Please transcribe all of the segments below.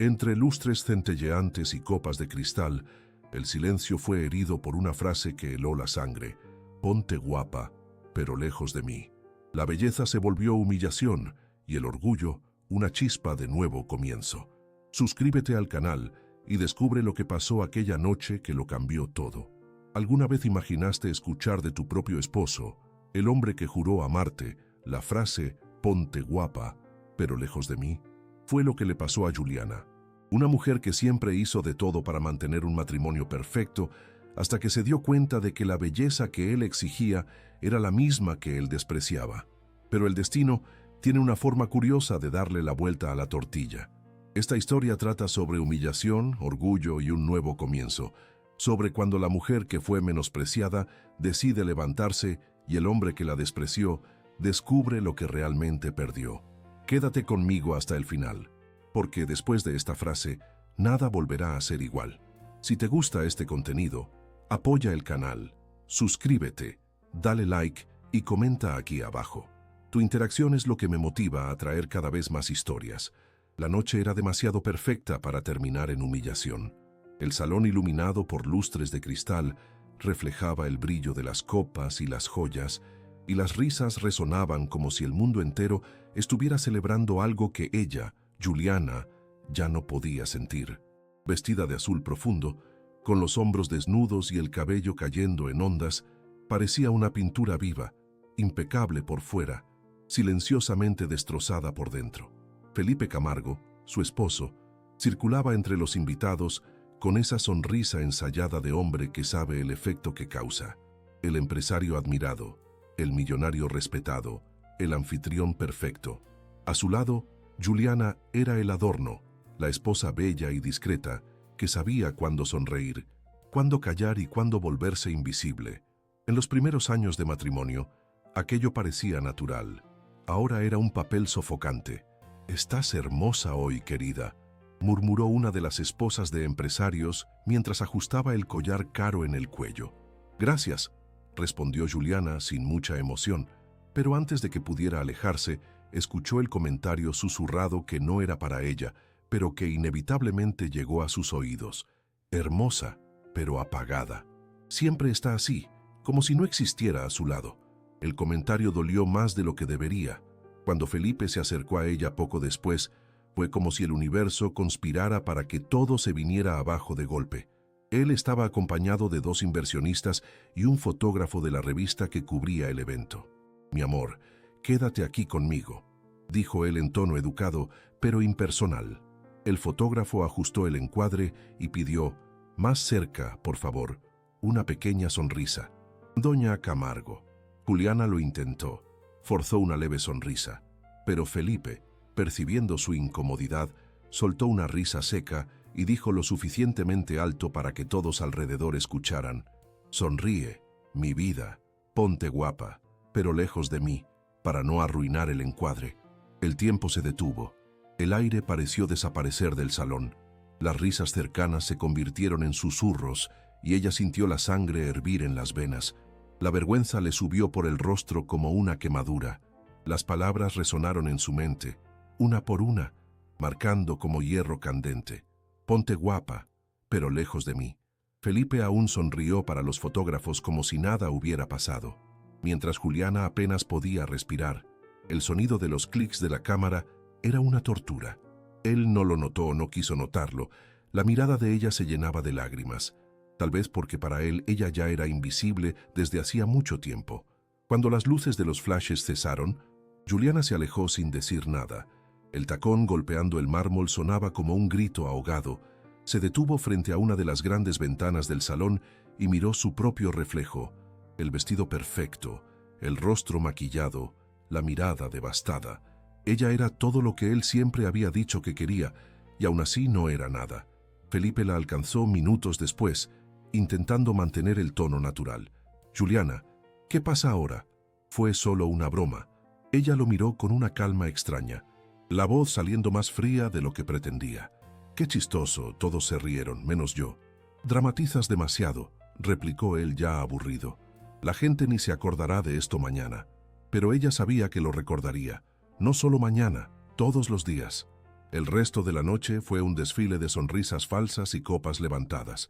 Entre lustres centelleantes y copas de cristal, el silencio fue herido por una frase que heló la sangre. Ponte guapa, pero lejos de mí. La belleza se volvió humillación y el orgullo una chispa de nuevo comienzo. Suscríbete al canal y descubre lo que pasó aquella noche que lo cambió todo. ¿Alguna vez imaginaste escuchar de tu propio esposo, el hombre que juró amarte, la frase «ponte guapa, pero lejos de mí»? Fue lo que le pasó a Juliana, una mujer que siempre hizo de todo para mantener un matrimonio perfecto, hasta que se dio cuenta de que la belleza que él exigía era la misma que él despreciaba. Pero el destino tiene una forma curiosa de darle la vuelta a la tortilla. Esta historia trata sobre humillación, orgullo y un nuevo comienzo, sobre cuando la mujer que fue menospreciada decide levantarse y el hombre que la despreció descubre lo que realmente perdió. Quédate conmigo hasta el final, porque después de esta frase, nada volverá a ser igual. Si te gusta este contenido, apoya el canal, suscríbete, dale like y comenta aquí abajo. Tu interacción es lo que me motiva a traer cada vez más historias. La noche era demasiado perfecta para terminar en humillación. El salón iluminado por lustres de cristal reflejaba el brillo de las copas y las joyas, y las risas resonaban como si el mundo entero estuviera celebrando algo que ella, Juliana, ya no podía sentir. Vestida de azul profundo, con los hombros desnudos y el cabello cayendo en ondas, parecía una pintura viva, impecable por fuera, silenciosamente destrozada por dentro. Felipe Camargo, su esposo, circulaba entre los invitados con esa sonrisa ensayada de hombre que sabe el efecto que causa. El empresario admirado, el millonario respetado, el anfitrión perfecto. A su lado, Juliana era el adorno, la esposa bella y discreta, que sabía cuándo sonreír, cuándo callar y cuándo volverse invisible. En los primeros años de matrimonio, aquello parecía natural. Ahora era un papel sofocante. «Estás hermosa hoy, querida», murmuró una de las esposas de empresarios mientras ajustaba el collar caro en el cuello. «Gracias», respondió Juliana sin mucha emoción, pero antes de que pudiera alejarse, escuchó el comentario susurrado que no era para ella, pero que inevitablemente llegó a sus oídos. «Hermosa, pero apagada. Siempre está así, como si no existiera a su lado». El comentario dolió más de lo que debería. Cuando Felipe se acercó a ella poco después, fue como si el universo conspirara para que todo se viniera abajo de golpe. Él estaba acompañado de 2 inversionistas y un fotógrafo de la revista que cubría el evento. «Mi amor, quédate aquí conmigo», dijo él en tono educado, pero impersonal. El fotógrafo ajustó el encuadre y pidió: «Más cerca, por favor», una pequeña sonrisa. «Doña Camargo». Juliana lo intentó, forzó una leve sonrisa, pero Felipe, percibiendo su incomodidad, soltó una risa seca y dijo lo suficientemente alto para que todos alrededor escucharan: «Sonríe, mi vida, ponte guapa, pero lejos de mí, para no arruinar el encuadre». El tiempo se detuvo. El aire pareció desaparecer del salón. Las risas cercanas se convirtieron en susurros y ella sintió la sangre hervir en las venas. La vergüenza le subió por el rostro como una quemadura. Las palabras resonaron en su mente, una por una, marcando como hierro candente: «Ponte guapa, pero lejos de mí». Felipe aún sonrió para los fotógrafos como si nada hubiera pasado, mientras Juliana apenas podía respirar. El sonido de los clics de la cámara era una tortura. Él no lo notó o no quiso notarlo. La mirada de ella se llenaba de lágrimas. Tal vez porque para él ella ya era invisible desde hacía mucho tiempo. Cuando las luces de los flashes cesaron, Juliana se alejó sin decir nada. El tacón golpeando el mármol sonaba como un grito ahogado. Se detuvo frente a una de las grandes ventanas del salón y miró su propio reflejo. El vestido perfecto, el rostro maquillado, la mirada devastada. Ella era todo lo que él siempre había dicho que quería, y aún así no era nada. Felipe la alcanzó minutos después, intentando mantener el tono natural. «Juliana, ¿qué pasa ahora?» Fue solo una broma. Ella lo miró con una calma extraña, la voz saliendo más fría de lo que pretendía. «Qué chistoso», todos se rieron, menos yo. «Dramatizas demasiado», replicó él ya aburrido. «La gente ni se acordará de esto mañana». Pero ella sabía que lo recordaría, no solo mañana, todos los días. El resto de la noche fue un desfile de sonrisas falsas y copas levantadas.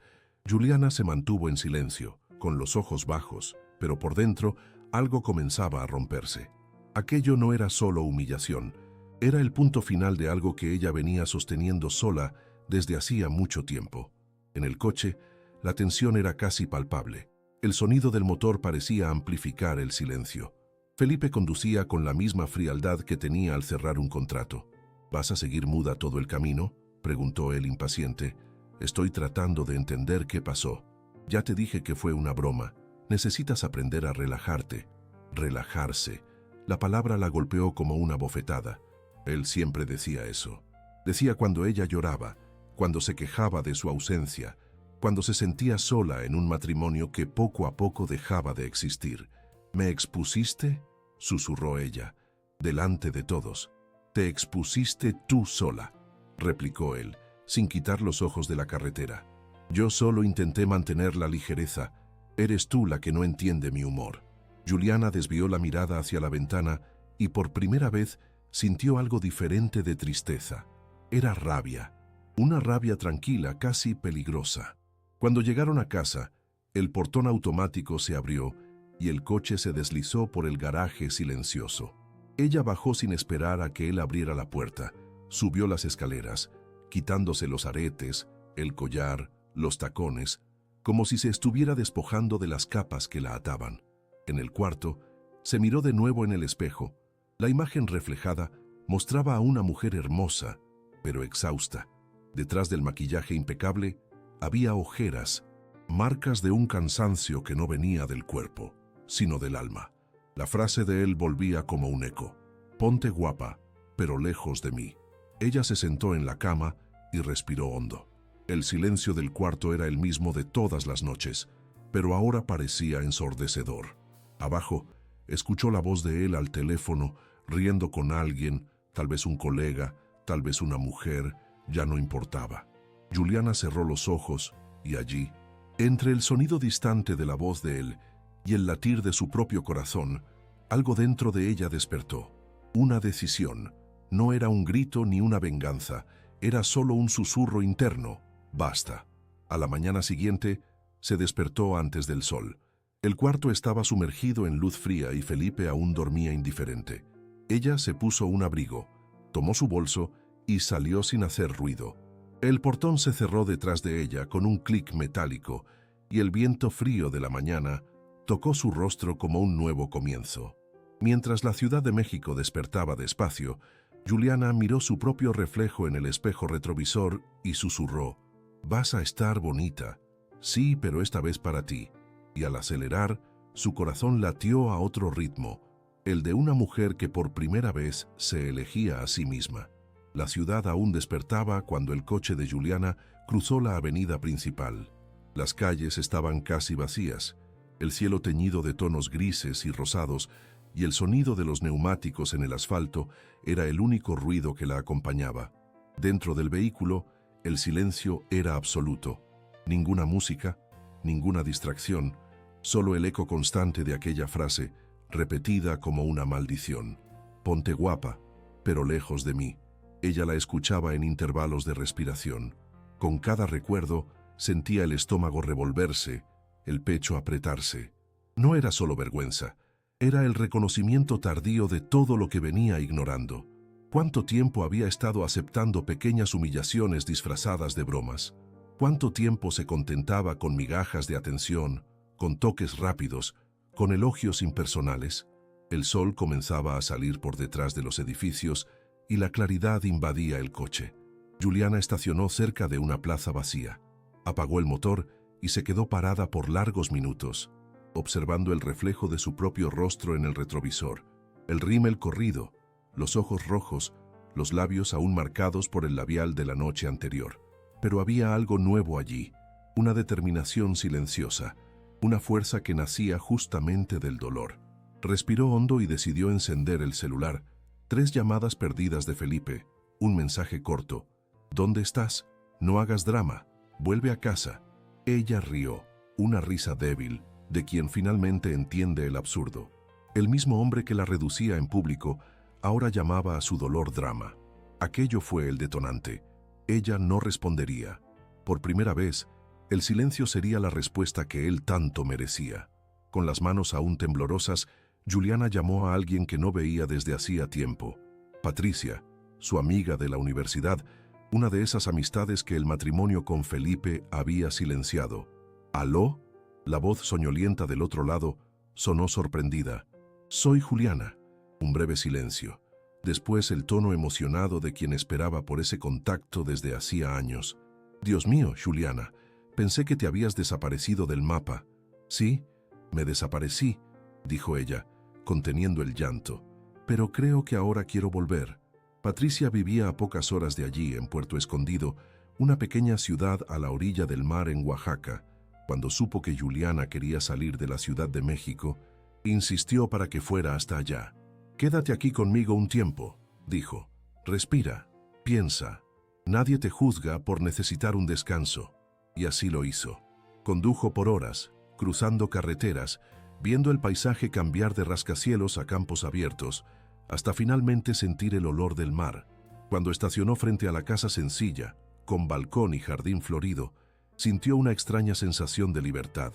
Juliana se mantuvo en silencio, con los ojos bajos, pero por dentro algo comenzaba a romperse. Aquello no era solo humillación, era el punto final de algo que ella venía sosteniendo sola desde hacía mucho tiempo. En el coche, la tensión era casi palpable. El sonido del motor parecía amplificar el silencio. Felipe conducía con la misma frialdad que tenía al cerrar un contrato. ¿Vas a seguir muda todo el camino?, preguntó él impaciente. Estoy tratando de entender qué pasó. Ya te dije que fue una broma. Necesitas aprender a relajarte. Relajarse. La palabra la golpeó como una bofetada. Él siempre decía eso. Decía cuando ella lloraba, cuando se quejaba de su ausencia, cuando se sentía sola en un matrimonio que poco a poco dejaba de existir. ¿Me expusiste?, susurró ella, delante de todos. «Te expusiste tú sola», replicó él, sin quitar los ojos de la carretera. «Yo solo intenté mantener la ligereza. Eres tú la que no entiende mi humor». Juliana desvió la mirada hacia la ventana y por primera vez sintió algo diferente de tristeza. Era rabia, una rabia tranquila, casi peligrosa. Cuando llegaron a casa, el portón automático se abrió y el coche se deslizó por el garaje silencioso. Ella bajó sin esperar a que él abriera la puerta, subió las escaleras, quitándose los aretes, el collar, los tacones, como si se estuviera despojando de las capas que la ataban. En el cuarto, se miró de nuevo en el espejo. La imagen reflejada mostraba a una mujer hermosa, pero exhausta. Detrás del maquillaje impecable había ojeras, marcas de un cansancio que no venía del cuerpo, sino del alma. La frase de él volvía como un eco. «Ponte guapa, pero lejos de mí». Ella se sentó en la cama y respiró hondo. El silencio del cuarto era el mismo de todas las noches, pero ahora parecía ensordecedor. Abajo, escuchó la voz de él al teléfono, riendo con alguien, tal vez un colega, tal vez una mujer, ya no importaba. Juliana cerró los ojos y allí, entre el sonido distante de la voz de él y el latir de su propio corazón, algo dentro de ella despertó. Una decisión. No era un grito ni una venganza, era solo un susurro interno. Basta. A la mañana siguiente, se despertó antes del sol. El cuarto estaba sumergido en luz fría y Felipe aún dormía indiferente. Ella se puso un abrigo, tomó su bolso y salió sin hacer ruido. El portón se cerró detrás de ella con un clic metálico y el viento frío de la mañana tocó su rostro como un nuevo comienzo. Mientras la Ciudad de México despertaba despacio, Juliana miró su propio reflejo en el espejo retrovisor y susurró: «Vas a estar bonita. Sí, pero esta vez para ti». Y al acelerar, su corazón latió a otro ritmo, el de una mujer que por primera vez se elegía a sí misma. La ciudad aún despertaba cuando el coche de Juliana cruzó la avenida principal. Las calles estaban casi vacías, el cielo teñido de tonos grises y rosados, y el sonido de los neumáticos en el asfalto era el único ruido que la acompañaba. Dentro del vehículo, el silencio era absoluto. Ninguna música, ninguna distracción, solo el eco constante de aquella frase, repetida como una maldición. «Ponte guapa, pero lejos de mí». Ella la escuchaba en intervalos de respiración. Con cada recuerdo, sentía el estómago revolverse, el pecho apretarse. No era solo vergüenza, era el reconocimiento tardío de todo lo que venía ignorando. ¿Cuánto tiempo había estado aceptando pequeñas humillaciones disfrazadas de bromas? ¿Cuánto tiempo se contentaba con migajas de atención, con toques rápidos, con elogios impersonales? El sol comenzaba a salir por detrás de los edificios y la claridad invadía el coche. Juliana estacionó cerca de una plaza vacía. Apagó el motor y se quedó parada por largos minutos, observando el reflejo de su propio rostro en el retrovisor, el rímel corrido, los ojos rojos, los labios aún marcados por el labial de la noche anterior. Pero había algo nuevo allí, una determinación silenciosa, una fuerza que nacía justamente del dolor. Respiró hondo y decidió encender el celular. 3 llamadas perdidas de Felipe, un mensaje corto: «¿Dónde estás? No hagas drama, vuelve a casa». Ella rió, una risa débil, de quien finalmente entiende el absurdo. El mismo hombre que la reducía en público, ahora llamaba a su dolor drama. Aquello fue el detonante. Ella no respondería. Por primera vez, el silencio sería la respuesta que él tanto merecía. Con las manos aún temblorosas, Juliana llamó a alguien que no veía desde hacía tiempo. Patricia, su amiga de la universidad, una de esas amistades que el matrimonio con Felipe había silenciado. ¿Aló? La voz soñolienta del otro lado sonó sorprendida. «Soy Juliana». Un breve silencio. Después el tono emocionado de quien esperaba por ese contacto desde hacía años. «Dios mío, Juliana, pensé que te habías desaparecido del mapa». «Sí, me desaparecí», dijo ella, conteniendo el llanto. «Pero creo que ahora quiero volver». Patricia vivía a pocas horas de allí, en Puerto Escondido, una pequeña ciudad a la orilla del mar en Oaxaca. Cuando supo que Juliana quería salir de la Ciudad de México, insistió para que fuera hasta allá. «Quédate aquí conmigo un tiempo», dijo. «Respira, piensa. Nadie te juzga por necesitar un descanso». Y así lo hizo. Condujo por horas, cruzando carreteras, viendo el paisaje cambiar de rascacielos a campos abiertos, hasta finalmente sentir el olor del mar. Cuando estacionó frente a la casa sencilla, con balcón y jardín florido, sintió una extraña sensación de libertad.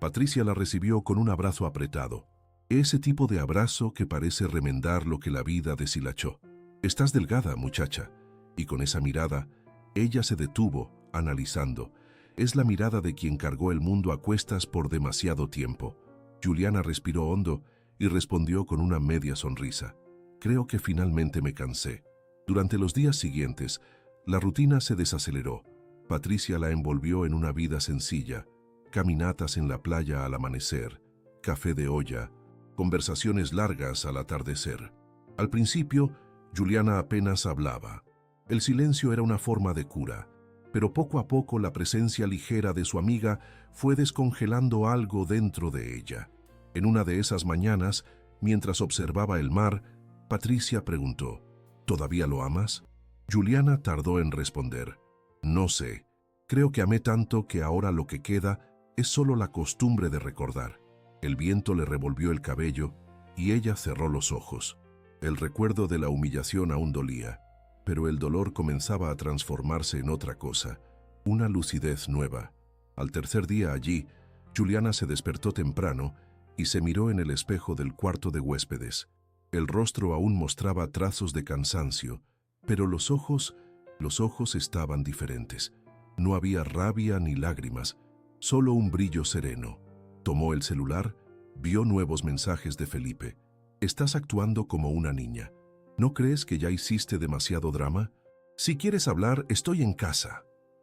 Patricia la recibió con un abrazo apretado. Ese tipo de abrazo que parece remendar lo que la vida deshilachó. «Estás delgada, muchacha». Y con esa mirada, ella se detuvo, analizando. Es la mirada de quien cargó el mundo a cuestas por demasiado tiempo. Juliana respiró hondo y respondió con una media sonrisa. «Creo que finalmente me cansé». Durante los días siguientes, la rutina se desaceleró. Patricia la envolvió en una vida sencilla, caminatas en la playa al amanecer, café de olla, conversaciones largas al atardecer. Al principio, Juliana apenas hablaba. El silencio era una forma de cura, pero poco a poco la presencia ligera de su amiga fue descongelando algo dentro de ella. En una de esas mañanas, mientras observaba el mar, Patricia preguntó: «¿Todavía lo amas?». Juliana tardó en responder: «No sé. Creo que amé tanto que ahora lo que queda es solo la costumbre de recordar». El viento le revolvió el cabello y ella cerró los ojos. El recuerdo de la humillación aún dolía, pero el dolor comenzaba a transformarse en otra cosa, una lucidez nueva. Al tercer día allí, Juliana se despertó temprano y se miró en el espejo del cuarto de huéspedes. El rostro aún mostraba trazos de cansancio, pero los ojos estaban diferentes. No había rabia ni lágrimas, solo un brillo sereno. Tomó el celular, vio nuevos mensajes de Felipe. «Estás actuando como una niña. ¿No crees que ya hiciste demasiado drama? Si quieres hablar, estoy en casa».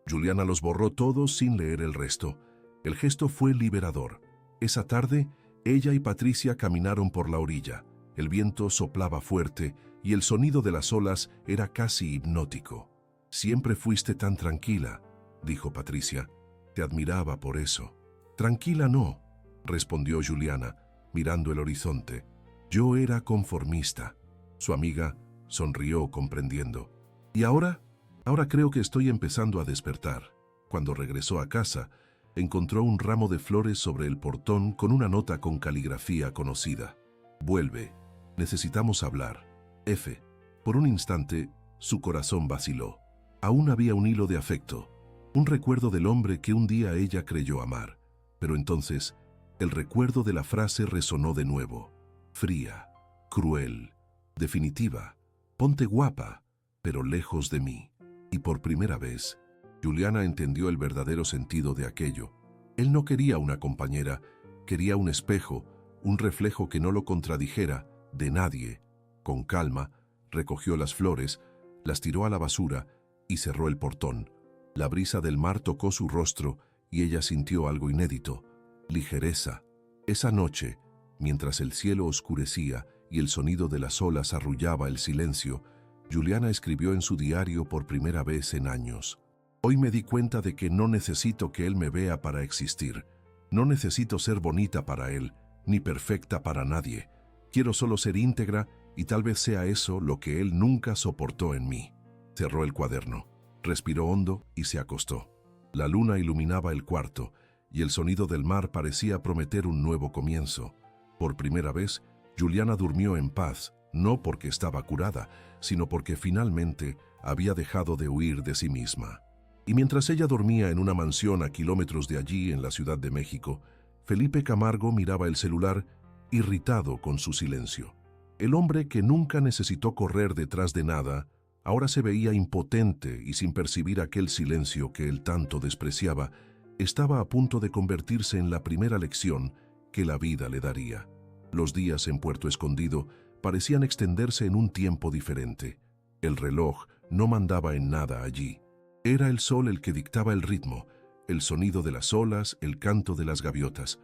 Juliana los borró todos sin leer el resto. El gesto fue liberador. Esa tarde, ella y Patricia caminaron por la orilla. El viento soplaba fuerte y el sonido de las olas era casi hipnótico. «Siempre fuiste tan tranquila», dijo Patricia. «Te admiraba por eso». «Tranquila no», respondió Juliana, mirando el horizonte. «Yo era conformista». Su amiga sonrió comprendiendo. «¿Y ahora? Ahora creo que estoy empezando a despertar». Cuando regresó a casa, encontró un ramo de flores sobre el portón con una nota con caligrafía conocida. «Vuelve. Necesitamos hablar. F». Por un instante, su corazón vaciló. Aún había un hilo de afecto, un recuerdo del hombre que un día ella creyó amar. Pero entonces, el recuerdo de la frase resonó de nuevo. Fría, cruel, definitiva. «Ponte guapa, pero lejos de mí». Y por primera vez, Juliana entendió el verdadero sentido de aquello. Él no quería una compañera, quería un espejo, un reflejo que no lo contradijera de nadie. Con calma, recogió las flores, las tiró a la basura y cerró el portón. La brisa del mar tocó su rostro y ella sintió algo inédito: ligereza. Esa noche, mientras el cielo oscurecía y el sonido de las olas arrullaba el silencio, Juliana escribió en su diario por primera vez en años: «Hoy me di cuenta de que no necesito que él me vea para existir. No necesito ser bonita para él, ni perfecta para nadie. Quiero solo ser íntegra y tal vez sea eso lo que él nunca soportó en mí». Cerró el cuaderno, respiró hondo y se acostó. La luna iluminaba el cuarto y el sonido del mar parecía prometer un nuevo comienzo. Por primera vez, Juliana durmió en paz, no porque estaba curada, sino porque finalmente había dejado de huir de sí misma. Y mientras ella dormía en una mansión a kilómetros de allí, en la Ciudad de México, Felipe Camargo miraba el celular, irritado con su silencio. El hombre que nunca necesitó correr detrás de nada, ahora se veía impotente y sin percibir aquel silencio que él tanto despreciaba, estaba a punto de convertirse en la primera lección que la vida le daría. Los días en Puerto Escondido parecían extenderse en un tiempo diferente. El reloj no mandaba en nada allí. Era el sol el que dictaba el ritmo, el sonido de las olas, el canto de las gaviotas.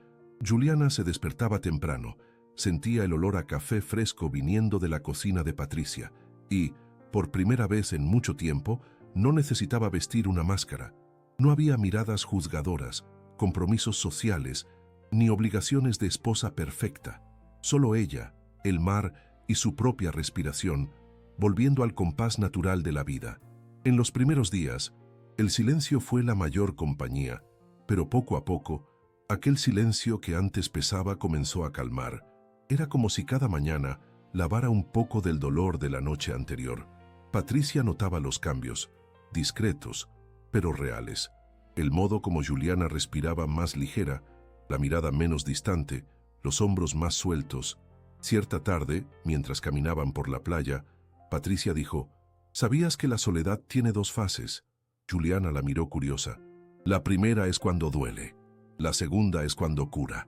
Juliana se despertaba temprano, sentía el olor a café fresco viniendo de la cocina de Patricia y, por primera vez en mucho tiempo, no necesitaba vestir una máscara. No había miradas juzgadoras, compromisos sociales, ni obligaciones de esposa perfecta. Solo ella, el mar y su propia respiración, volviendo al compás natural de la vida. En los primeros días, el silencio fue la mayor compañía, pero poco a poco, aquel silencio que antes pesaba comenzó a calmar. Era como si cada mañana lavara un poco del dolor de la noche anterior. Patricia notaba los cambios, discretos, pero reales. El modo como Juliana respiraba más ligera, la mirada menos distante, los hombros más sueltos. Cierta tarde, mientras caminaban por la playa, Patricia dijo: «¿Sabías que la soledad tiene dos fases?» Juliana la miró curiosa. «La primera es cuando duele, la segunda es cuando cura».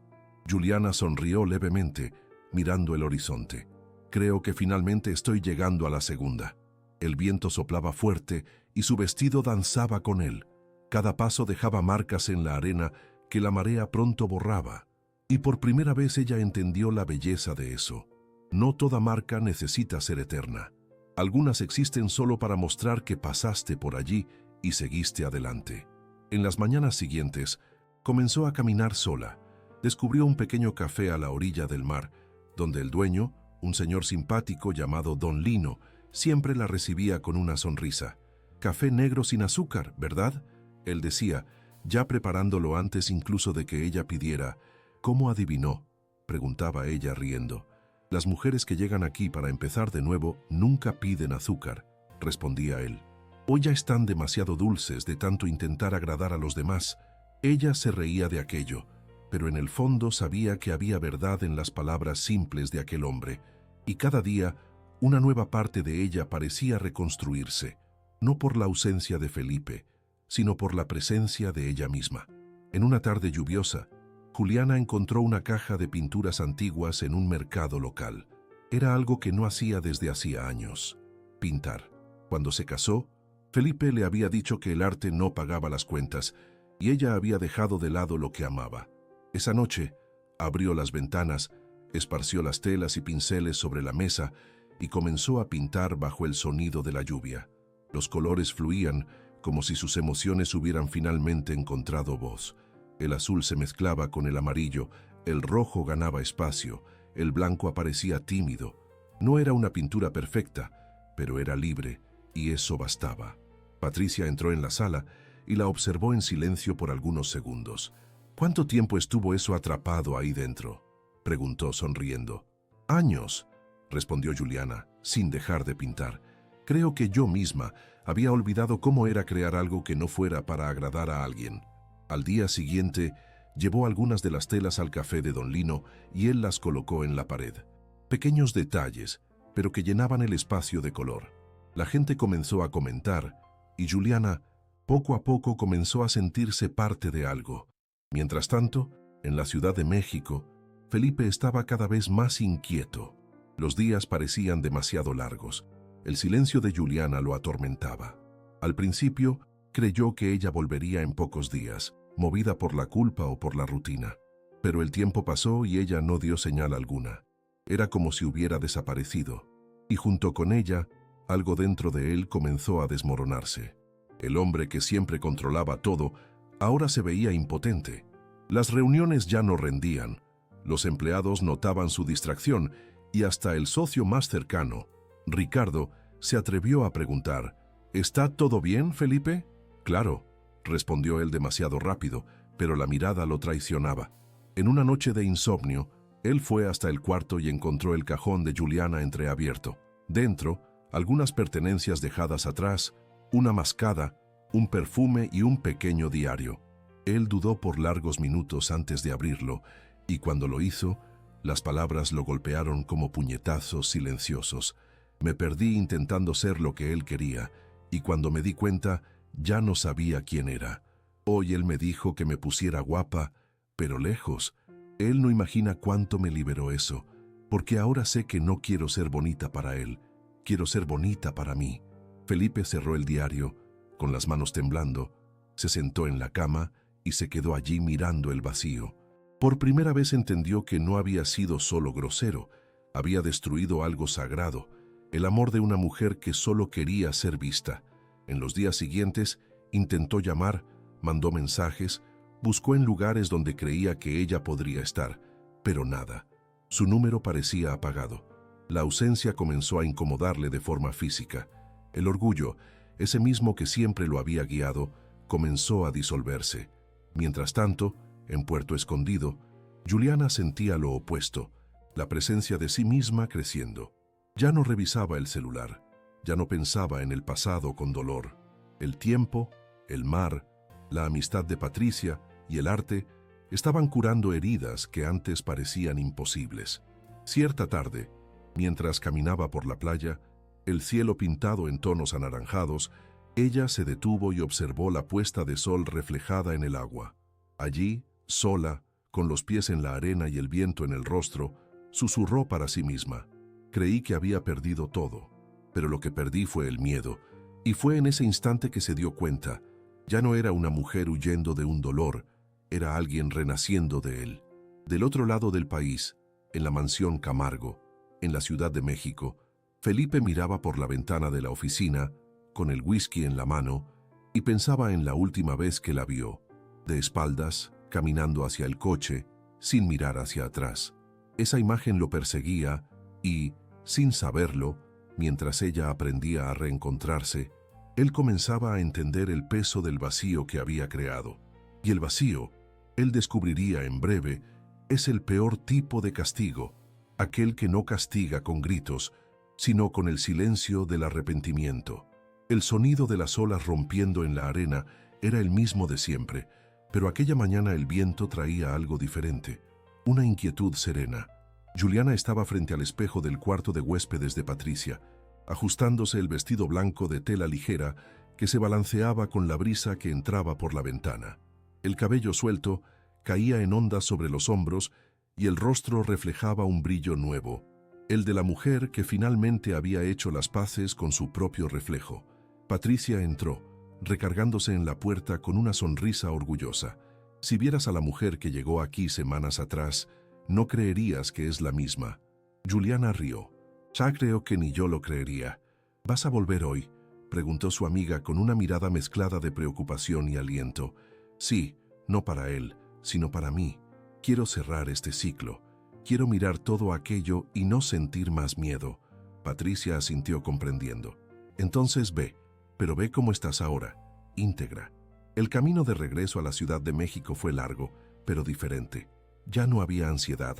Juliana sonrió levemente, mirando el horizonte. «Creo que finalmente estoy llegando a la segunda». El viento soplaba fuerte y su vestido danzaba con él. Cada paso dejaba marcas en la arena que la marea pronto borraba. Y por primera vez ella entendió la belleza de eso. No toda marca necesita ser eterna. Algunas existen solo para mostrar que pasaste por allí y seguiste adelante. En las mañanas siguientes, comenzó a caminar sola. Descubrió un pequeño café a la orilla del mar, donde el dueño, un señor simpático llamado Don Lino, siempre la recibía con una sonrisa. «Café negro sin azúcar, ¿verdad?», él decía, ya preparándolo antes incluso de que ella pidiera. «¿Cómo adivinó?», preguntaba ella riendo. «Las mujeres que llegan aquí para empezar de nuevo nunca piden azúcar», respondía él. «Hoy ya están demasiado dulces de tanto intentar agradar a los demás». Ella se reía de aquello, pero en el fondo sabía que había verdad en las palabras simples de aquel hombre, y cada día una nueva parte de ella parecía reconstruirse, no por la ausencia de Felipe, sino por la presencia de ella misma. En una tarde lluviosa, Juliana encontró una caja de pinturas antiguas en un mercado local. Era algo que no hacía desde hacía años: pintar. Cuando se casó, Felipe le había dicho que el arte no pagaba las cuentas, y ella había dejado de lado lo que amaba. Esa noche, abrió las ventanas, esparció las telas y pinceles sobre la mesa y comenzó a pintar bajo el sonido de la lluvia. Los colores fluían como si sus emociones hubieran finalmente encontrado voz. El azul se mezclaba con el amarillo, el rojo ganaba espacio, el blanco aparecía tímido. No era una pintura perfecta, pero era libre, y eso bastaba. Patricia entró en la sala y la observó en silencio por algunos segundos. «¿Cuánto tiempo estuvo eso atrapado ahí dentro?», preguntó sonriendo. «Años», respondió Juliana, sin dejar de pintar. «Creo que yo misma había olvidado cómo era crear algo que no fuera para agradar a alguien». Al día siguiente, llevó algunas de las telas al café de Don Lino y él las colocó en la pared. Pequeños detalles, pero que llenaban el espacio de color. La gente comenzó a comentar, y Juliana, poco a poco, comenzó a sentirse parte de algo. Mientras tanto, en la Ciudad de México, Felipe estaba cada vez más inquieto. Los días parecían demasiado largos. El silencio de Juliana lo atormentaba. Al principio, creyó que ella volvería en pocos días, movida por la culpa o por la rutina. Pero el tiempo pasó y ella no dio señal alguna. Era como si hubiera desaparecido. Y junto con ella, algo dentro de él comenzó a desmoronarse. El hombre que siempre controlaba todo, ahora se veía impotente. Las reuniones ya no rendían. Los empleados notaban su distracción y hasta el socio más cercano, Ricardo, se atrevió a preguntar: «¿Está todo bien, Felipe?». «Claro», respondió él demasiado rápido, pero la mirada lo traicionaba. En una noche de insomnio, Él fue hasta el cuarto y encontró el cajón de Juliana entreabierto. Dentro, algunas pertenencias dejadas atrás, una mascada, un perfume y un pequeño diario. Él dudó por largos minutos antes de abrirlo, y cuando lo hizo, las palabras lo golpearon como puñetazos silenciosos. Me perdí intentando ser lo que él quería, y cuando me di cuenta, ya no sabía quién era. Hoy él me dijo que me pusiera guapa, pero lejos. Él no imagina cuánto me liberó eso, porque ahora sé que no quiero ser bonita para él, quiero ser bonita para mí. Felipe cerró el diario, con las manos temblando, se sentó en la cama y se quedó allí mirando el vacío. Por primera vez entendió que no había sido solo grosero, había destruido algo sagrado, el amor de una mujer que solo quería ser vista. En los días siguientes intentó llamar, mandó mensajes, buscó en lugares donde creía que ella podría estar, pero nada. Su número parecía apagado. La ausencia comenzó a incomodarle de forma física. El orgullo, ese mismo que siempre lo había guiado, comenzó a disolverse. Mientras tanto, en Puerto Escondido, Juliana sentía lo opuesto, la presencia de sí misma creciendo. Ya no revisaba el celular, ya no pensaba en el pasado con dolor. El tiempo, el mar, la amistad de Patricia y el arte estaban curando heridas que antes parecían imposibles. Cierta tarde, mientras caminaba por la playa, el cielo pintado en tonos anaranjados, ella se detuvo y observó la puesta de sol reflejada en el agua. Allí, sola, con los pies en la arena y el viento en el rostro, susurró para sí misma: creí que había perdido todo, pero lo que perdí fue el miedo, y fue en ese instante que se dio cuenta. Ya no era una mujer huyendo de un dolor, era alguien renaciendo de él. Del otro lado del país, en la mansión Camargo, en la Ciudad de México, Felipe miraba por la ventana de la oficina, con el whisky en la mano, y pensaba en la última vez que la vio, de espaldas, caminando hacia el coche, sin mirar hacia atrás. Esa imagen lo perseguía y, sin saberlo, mientras ella aprendía a reencontrarse, él comenzaba a entender el peso del vacío que había creado. Y el vacío, él descubriría en breve, es el peor tipo de castigo, aquel que no castiga con gritos, sino con el silencio del arrepentimiento. El sonido de las olas rompiendo en la arena era el mismo de siempre, pero aquella mañana el viento traía algo diferente, una inquietud serena. Juliana estaba frente al espejo del cuarto de huéspedes de Patricia, ajustándose el vestido blanco de tela ligera que se balanceaba con la brisa que entraba por la ventana. El cabello suelto caía en ondas sobre los hombros y el rostro reflejaba un brillo nuevo, el de la mujer que finalmente había hecho las paces con su propio reflejo. Patricia entró, recargándose en la puerta con una sonrisa orgullosa. Si vieras a la mujer que llegó aquí semanas atrás, no creerías que es la misma. Juliana rió. Ya creo que ni yo lo creería. ¿Vas a volver hoy?, preguntó su amiga con una mirada mezclada de preocupación y aliento. Sí, no para él, sino para mí. Quiero cerrar este ciclo. Quiero mirar todo aquello y no sentir más miedo. Patricia asintió comprendiendo. Entonces ve, pero ve cómo estás ahora, íntegra. El camino de regreso a la Ciudad de México fue largo, pero diferente. Ya no había ansiedad,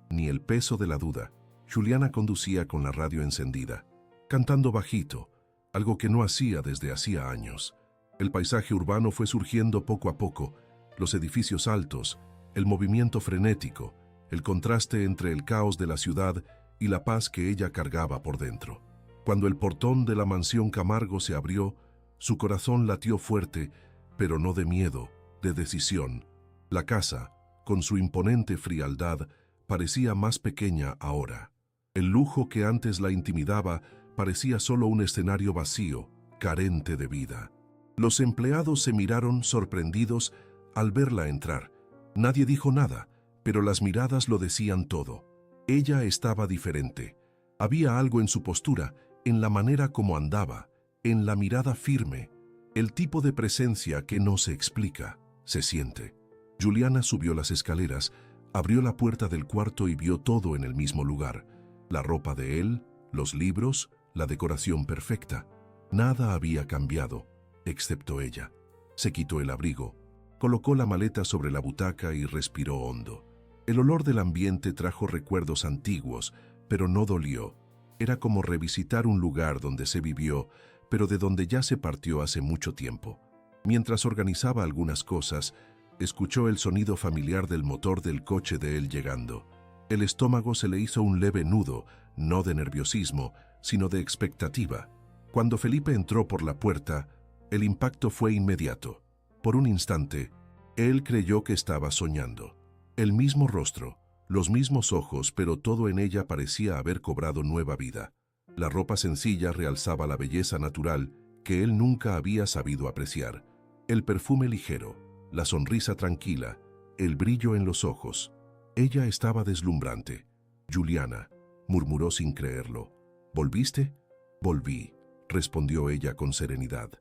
ni el peso de la duda. Juliana conducía con la radio encendida, cantando bajito, algo que no hacía desde hacía años. El paisaje urbano fue surgiendo poco a poco, los edificios altos, el movimiento frenético, el contraste entre el caos de la ciudad y la paz que ella cargaba por dentro. Cuando el portón de la mansión Camargo se abrió, su corazón latió fuerte, pero no de miedo, de decisión. La casa, con su imponente frialdad, parecía más pequeña ahora. El lujo que antes la intimidaba parecía solo un escenario vacío, carente de vida. Los empleados se miraron sorprendidos al verla entrar. Nadie dijo nada, pero las miradas lo decían todo. Ella estaba diferente. Había algo en su postura, en la manera como andaba, en la mirada firme, el tipo de presencia que no se explica, se siente. Juliana subió las escaleras, abrió la puerta del cuarto y vio todo en el mismo lugar. La ropa de él, los libros, la decoración perfecta. Nada había cambiado, excepto ella. Se quitó el abrigo, colocó la maleta sobre la butaca y respiró hondo. El olor del ambiente trajo recuerdos antiguos, pero no dolió. Era como revisitar un lugar donde se vivió, pero de donde ya se partió hace mucho tiempo. Mientras organizaba algunas cosas, escuchó el sonido familiar del motor del coche de él llegando. El estómago se le hizo un leve nudo, no de nerviosismo, sino de expectativa. Cuando Felipe entró por la puerta, el impacto fue inmediato. Por un instante, él creyó que estaba soñando. El mismo rostro, los mismos ojos, pero todo en ella parecía haber cobrado nueva vida. La ropa sencilla realzaba la belleza natural que él nunca había sabido apreciar. El perfume ligero, la sonrisa tranquila, el brillo en los ojos. Ella estaba deslumbrante. «Juliana», murmuró sin creerlo. «¿Volviste?» «Volví», respondió ella con serenidad.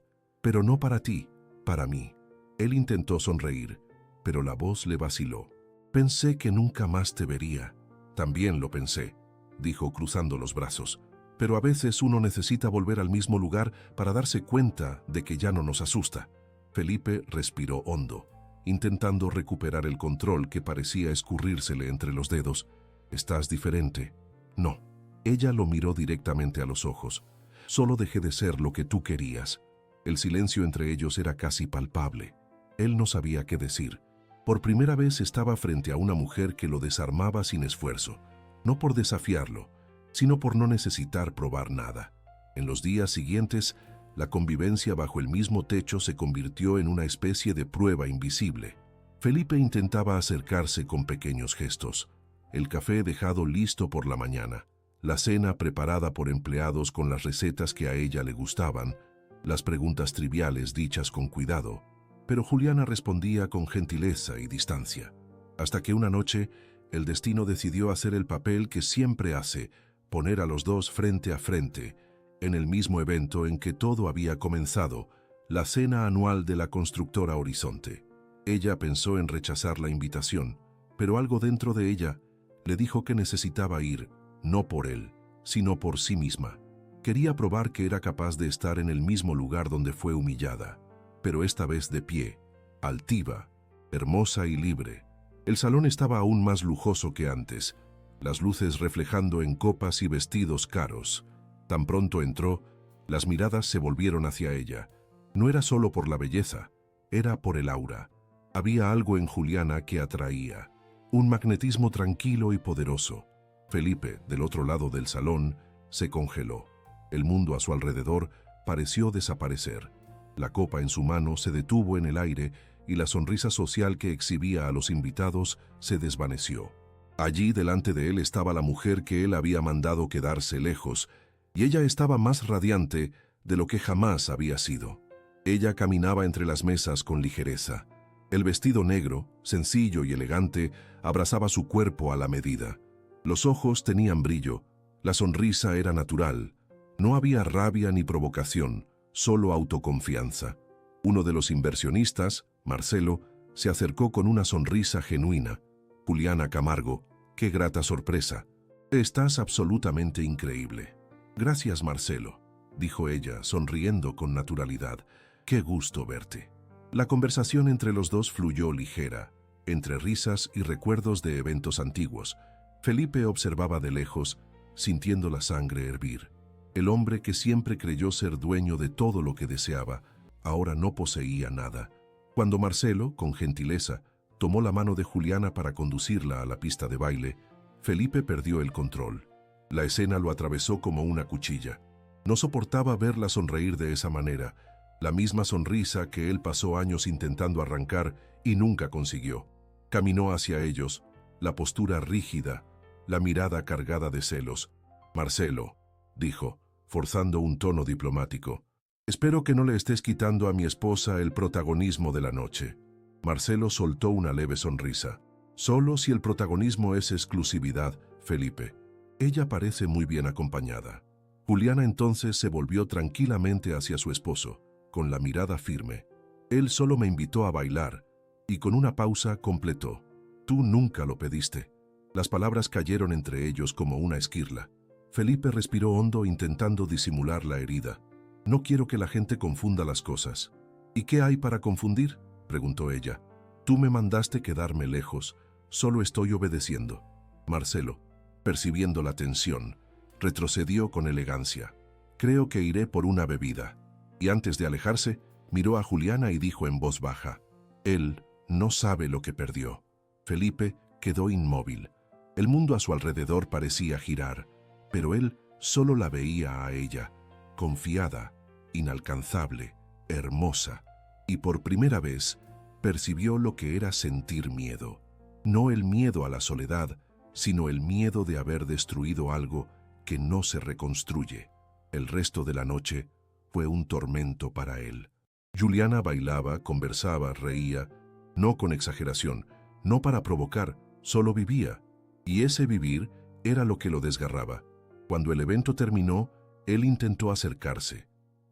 «Pero no para ti, para mí». Él intentó sonreír, pero la voz le vaciló. «Pensé que nunca más te vería». «También lo pensé», dijo cruzando los brazos. «Pero a veces uno necesita volver al mismo lugar para darse cuenta de que ya no nos asusta». Felipe respiró hondo, intentando recuperar el control que parecía escurrírsele entre los dedos. «¿Estás diferente?» «No». Ella lo miró directamente a los ojos. «Solo dejé de ser lo que tú querías». El silencio entre ellos era casi palpable. Él no sabía qué decir. Por primera vez estaba frente a una mujer que lo desarmaba sin esfuerzo, no por desafiarlo, sino por no necesitar probar nada. En los días siguientes, la convivencia bajo el mismo techo se convirtió en una especie de prueba invisible. Felipe intentaba acercarse con pequeños gestos. El café dejado listo por la mañana, la cena preparada por empleados con las recetas que a ella le gustaban, las preguntas triviales dichas con cuidado. Pero Juliana respondía con gentileza y distancia. Hasta que una noche, el destino decidió hacer el papel que siempre hace, poner a los dos frente a frente, en el mismo evento en que todo había comenzado, la cena anual de la constructora Horizonte. Ella pensó en rechazar la invitación, pero algo dentro de ella le dijo que necesitaba ir, no por él, sino por sí misma. Quería probar que era capaz de estar en el mismo lugar donde fue humillada, pero esta vez de pie, altiva, hermosa y libre. El salón estaba aún más lujoso que antes, las luces reflejando en copas y vestidos caros. Tan pronto entró, las miradas se volvieron hacia ella. No era solo por la belleza, era por el aura. Había algo en Juliana que atraía, un magnetismo tranquilo y poderoso. Felipe, del otro lado del salón, se congeló. El mundo a su alrededor pareció desaparecer. La copa en su mano se detuvo en el aire y la sonrisa social que exhibía a los invitados se desvaneció. Allí delante de él estaba la mujer que él había mandado quedarse lejos, y ella estaba más radiante de lo que jamás había sido. Ella caminaba entre las mesas con ligereza. El vestido negro, sencillo y elegante, abrazaba su cuerpo a la medida. Los ojos tenían brillo, la sonrisa era natural. No había rabia ni provocación, solo autoconfianza. Uno de los inversionistas, Marcelo, se acercó con una sonrisa genuina. «Juliana Camargo, qué grata sorpresa. Estás absolutamente increíble». «Gracias, Marcelo», dijo ella, sonriendo con naturalidad. «Qué gusto verte». La conversación entre los dos fluyó ligera, entre risas y recuerdos de eventos antiguos. Felipe observaba de lejos, sintiendo la sangre hervir. El hombre que siempre creyó ser dueño de todo lo que deseaba, ahora no poseía nada. Cuando Marcelo, con gentileza, tomó la mano de Juliana para conducirla a la pista de baile, Felipe perdió el control. La escena lo atravesó como una cuchilla. No soportaba verla sonreír de esa manera, la misma sonrisa que él pasó años intentando arrancar y nunca consiguió. Caminó hacia ellos, la postura rígida, la mirada cargada de celos. «Marcelo», dijo, forzando un tono diplomático, «espero que no le estés quitando a mi esposa el protagonismo de la noche». Marcelo soltó una leve sonrisa. «Solo si el protagonismo es exclusividad, Felipe. Ella parece muy bien acompañada». Juliana entonces se volvió tranquilamente hacia su esposo, con la mirada firme. «Él solo me invitó a bailar», y con una pausa completó. «Tú nunca lo pediste». Las palabras cayeron entre ellos como una esquirla. Felipe respiró hondo intentando disimular la herida. «No quiero que la gente confunda las cosas». «¿Y qué hay para confundir?», preguntó ella. «Tú me mandaste quedarme lejos, Solo estoy obedeciendo. Marcelo, percibiendo la tensión, retrocedió con elegancia. Creo que iré por una bebida. Y antes de alejarse, miró a Juliana y dijo en voz baja: él no sabe lo que perdió. Felipe quedó inmóvil. El mundo a su alrededor parecía girar, pero él solo la veía a ella, confiada, inalcanzable, hermosa, y por primera vez percibió lo que era sentir miedo. No el miedo a la soledad, sino el miedo de haber destruido algo que no se reconstruye. El resto de la noche fue un tormento para él. Juliana bailaba, conversaba, reía, no con exageración, no para provocar, solo vivía. Y ese vivir era lo que lo desgarraba. Cuando el evento terminó, él intentó acercarse.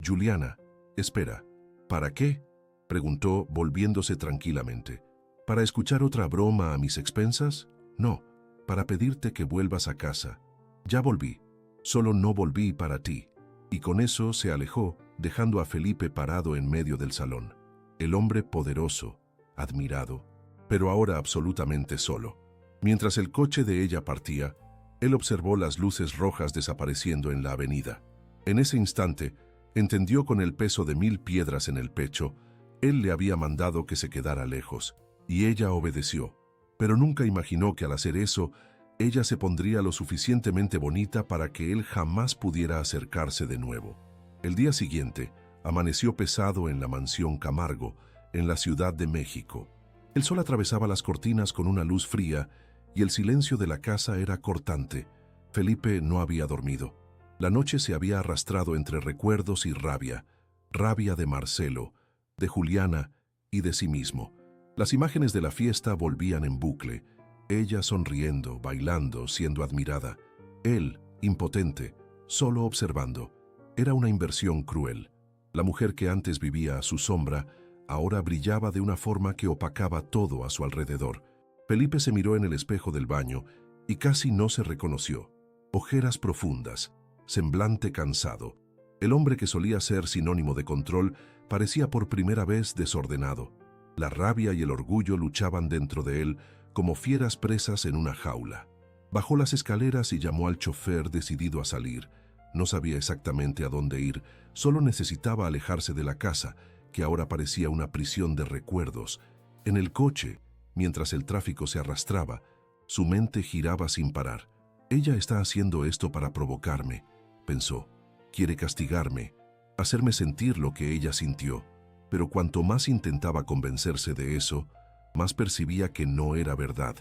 Juliana, espera. ¿Para qué?, preguntó, volviéndose tranquilamente. ¿Para escuchar otra broma a mis expensas? No, para pedirte que vuelvas a casa. Ya volví, solo no volví para ti. Y con eso se alejó, dejando a Felipe parado en medio del salón. El hombre poderoso, admirado, pero ahora absolutamente solo. Mientras el coche de ella partía, él observó las luces rojas desapareciendo en la avenida. En ese instante, entendió con el peso de 1000 piedras en el pecho, él le había mandado que se quedara lejos, y ella obedeció. Pero nunca imaginó que al hacer eso, ella se pondría lo suficientemente bonita para que él jamás pudiera acercarse de nuevo. El día siguiente, amaneció pesado en la mansión Camargo, en la Ciudad de México. El sol atravesaba las cortinas con una luz fría y el silencio de la casa era cortante. Felipe no había dormido. La noche se había arrastrado entre recuerdos y rabia. Rabia de Marcelo, de Juliana y de sí mismo. Las imágenes de la fiesta volvían en bucle. Ella sonriendo, bailando, siendo admirada. Él, impotente, solo observando. Era una inversión cruel. La mujer que antes vivía a su sombra, ahora brillaba de una forma que opacaba todo a su alrededor. Felipe se miró en el espejo del baño y casi no se reconoció. Ojeras profundas, semblante cansado. El hombre que solía ser sinónimo de control parecía por primera vez desordenado. La rabia y el orgullo luchaban dentro de él como fieras presas en una jaula. Bajó las escaleras y llamó al chofer decidido a salir. No sabía exactamente a dónde ir, solo necesitaba alejarse de la casa, que ahora parecía una prisión de recuerdos. En el coche, mientras el tráfico se arrastraba, su mente giraba sin parar. Ella está haciendo esto para provocarme, pensó. Quiere castigarme, hacerme sentir lo que ella sintió. Pero cuanto más intentaba convencerse de eso, más percibía que no era verdad.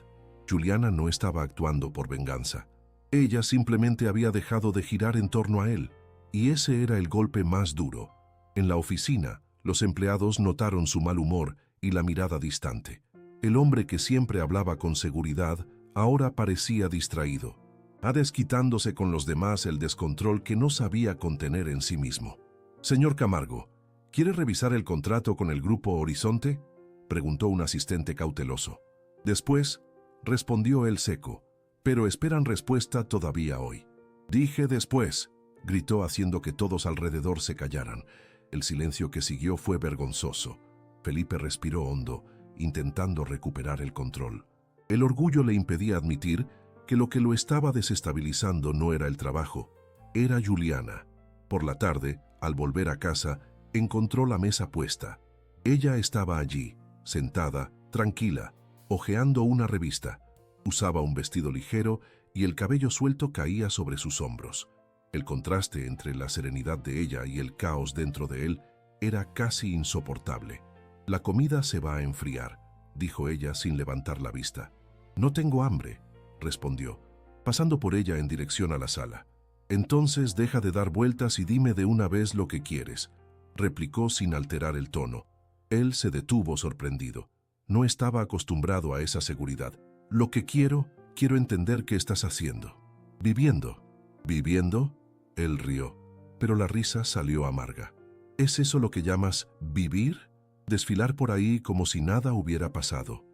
Juliana no estaba actuando por venganza. Ella simplemente había dejado de girar en torno a él, y ese era el golpe más duro. En la oficina, los empleados notaron su mal humor y la mirada distante. El hombre que siempre hablaba con seguridad, ahora parecía distraído, desquitándose con los demás el descontrol que no sabía contener en sí mismo. «Señor Camargo, ¿quiere revisar el contrato con el Grupo Horizonte?», preguntó un asistente cauteloso. «Después», respondió él seco, «pero esperan respuesta todavía hoy». «Dije después», gritó haciendo que todos alrededor se callaran. El silencio que siguió fue vergonzoso. Felipe respiró hondo, intentando recuperar el control. El orgullo le impedía admitir que lo estaba desestabilizando no era el trabajo, era Juliana. Por la tarde, al volver a casa, encontró la mesa puesta. Ella estaba allí, sentada, tranquila, hojeando una revista. Usaba un vestido ligero y el cabello suelto caía sobre sus hombros. El contraste entre la serenidad de ella y el caos dentro de él era casi insoportable. «La comida se va a enfriar», dijo ella sin levantar la vista. «No tengo hambre», respondió, pasando por ella en dirección a la sala. «Entonces deja de dar vueltas y dime de una vez lo que quieres», replicó sin alterar el tono. Él se detuvo sorprendido. No estaba acostumbrado a esa seguridad. «Lo que quiero entender qué estás haciendo». «Viviendo». «¿Viviendo?», él rió, pero la risa salió amarga. «¿Es eso lo que llamas vivir? Desfilar por ahí como si nada hubiera pasado.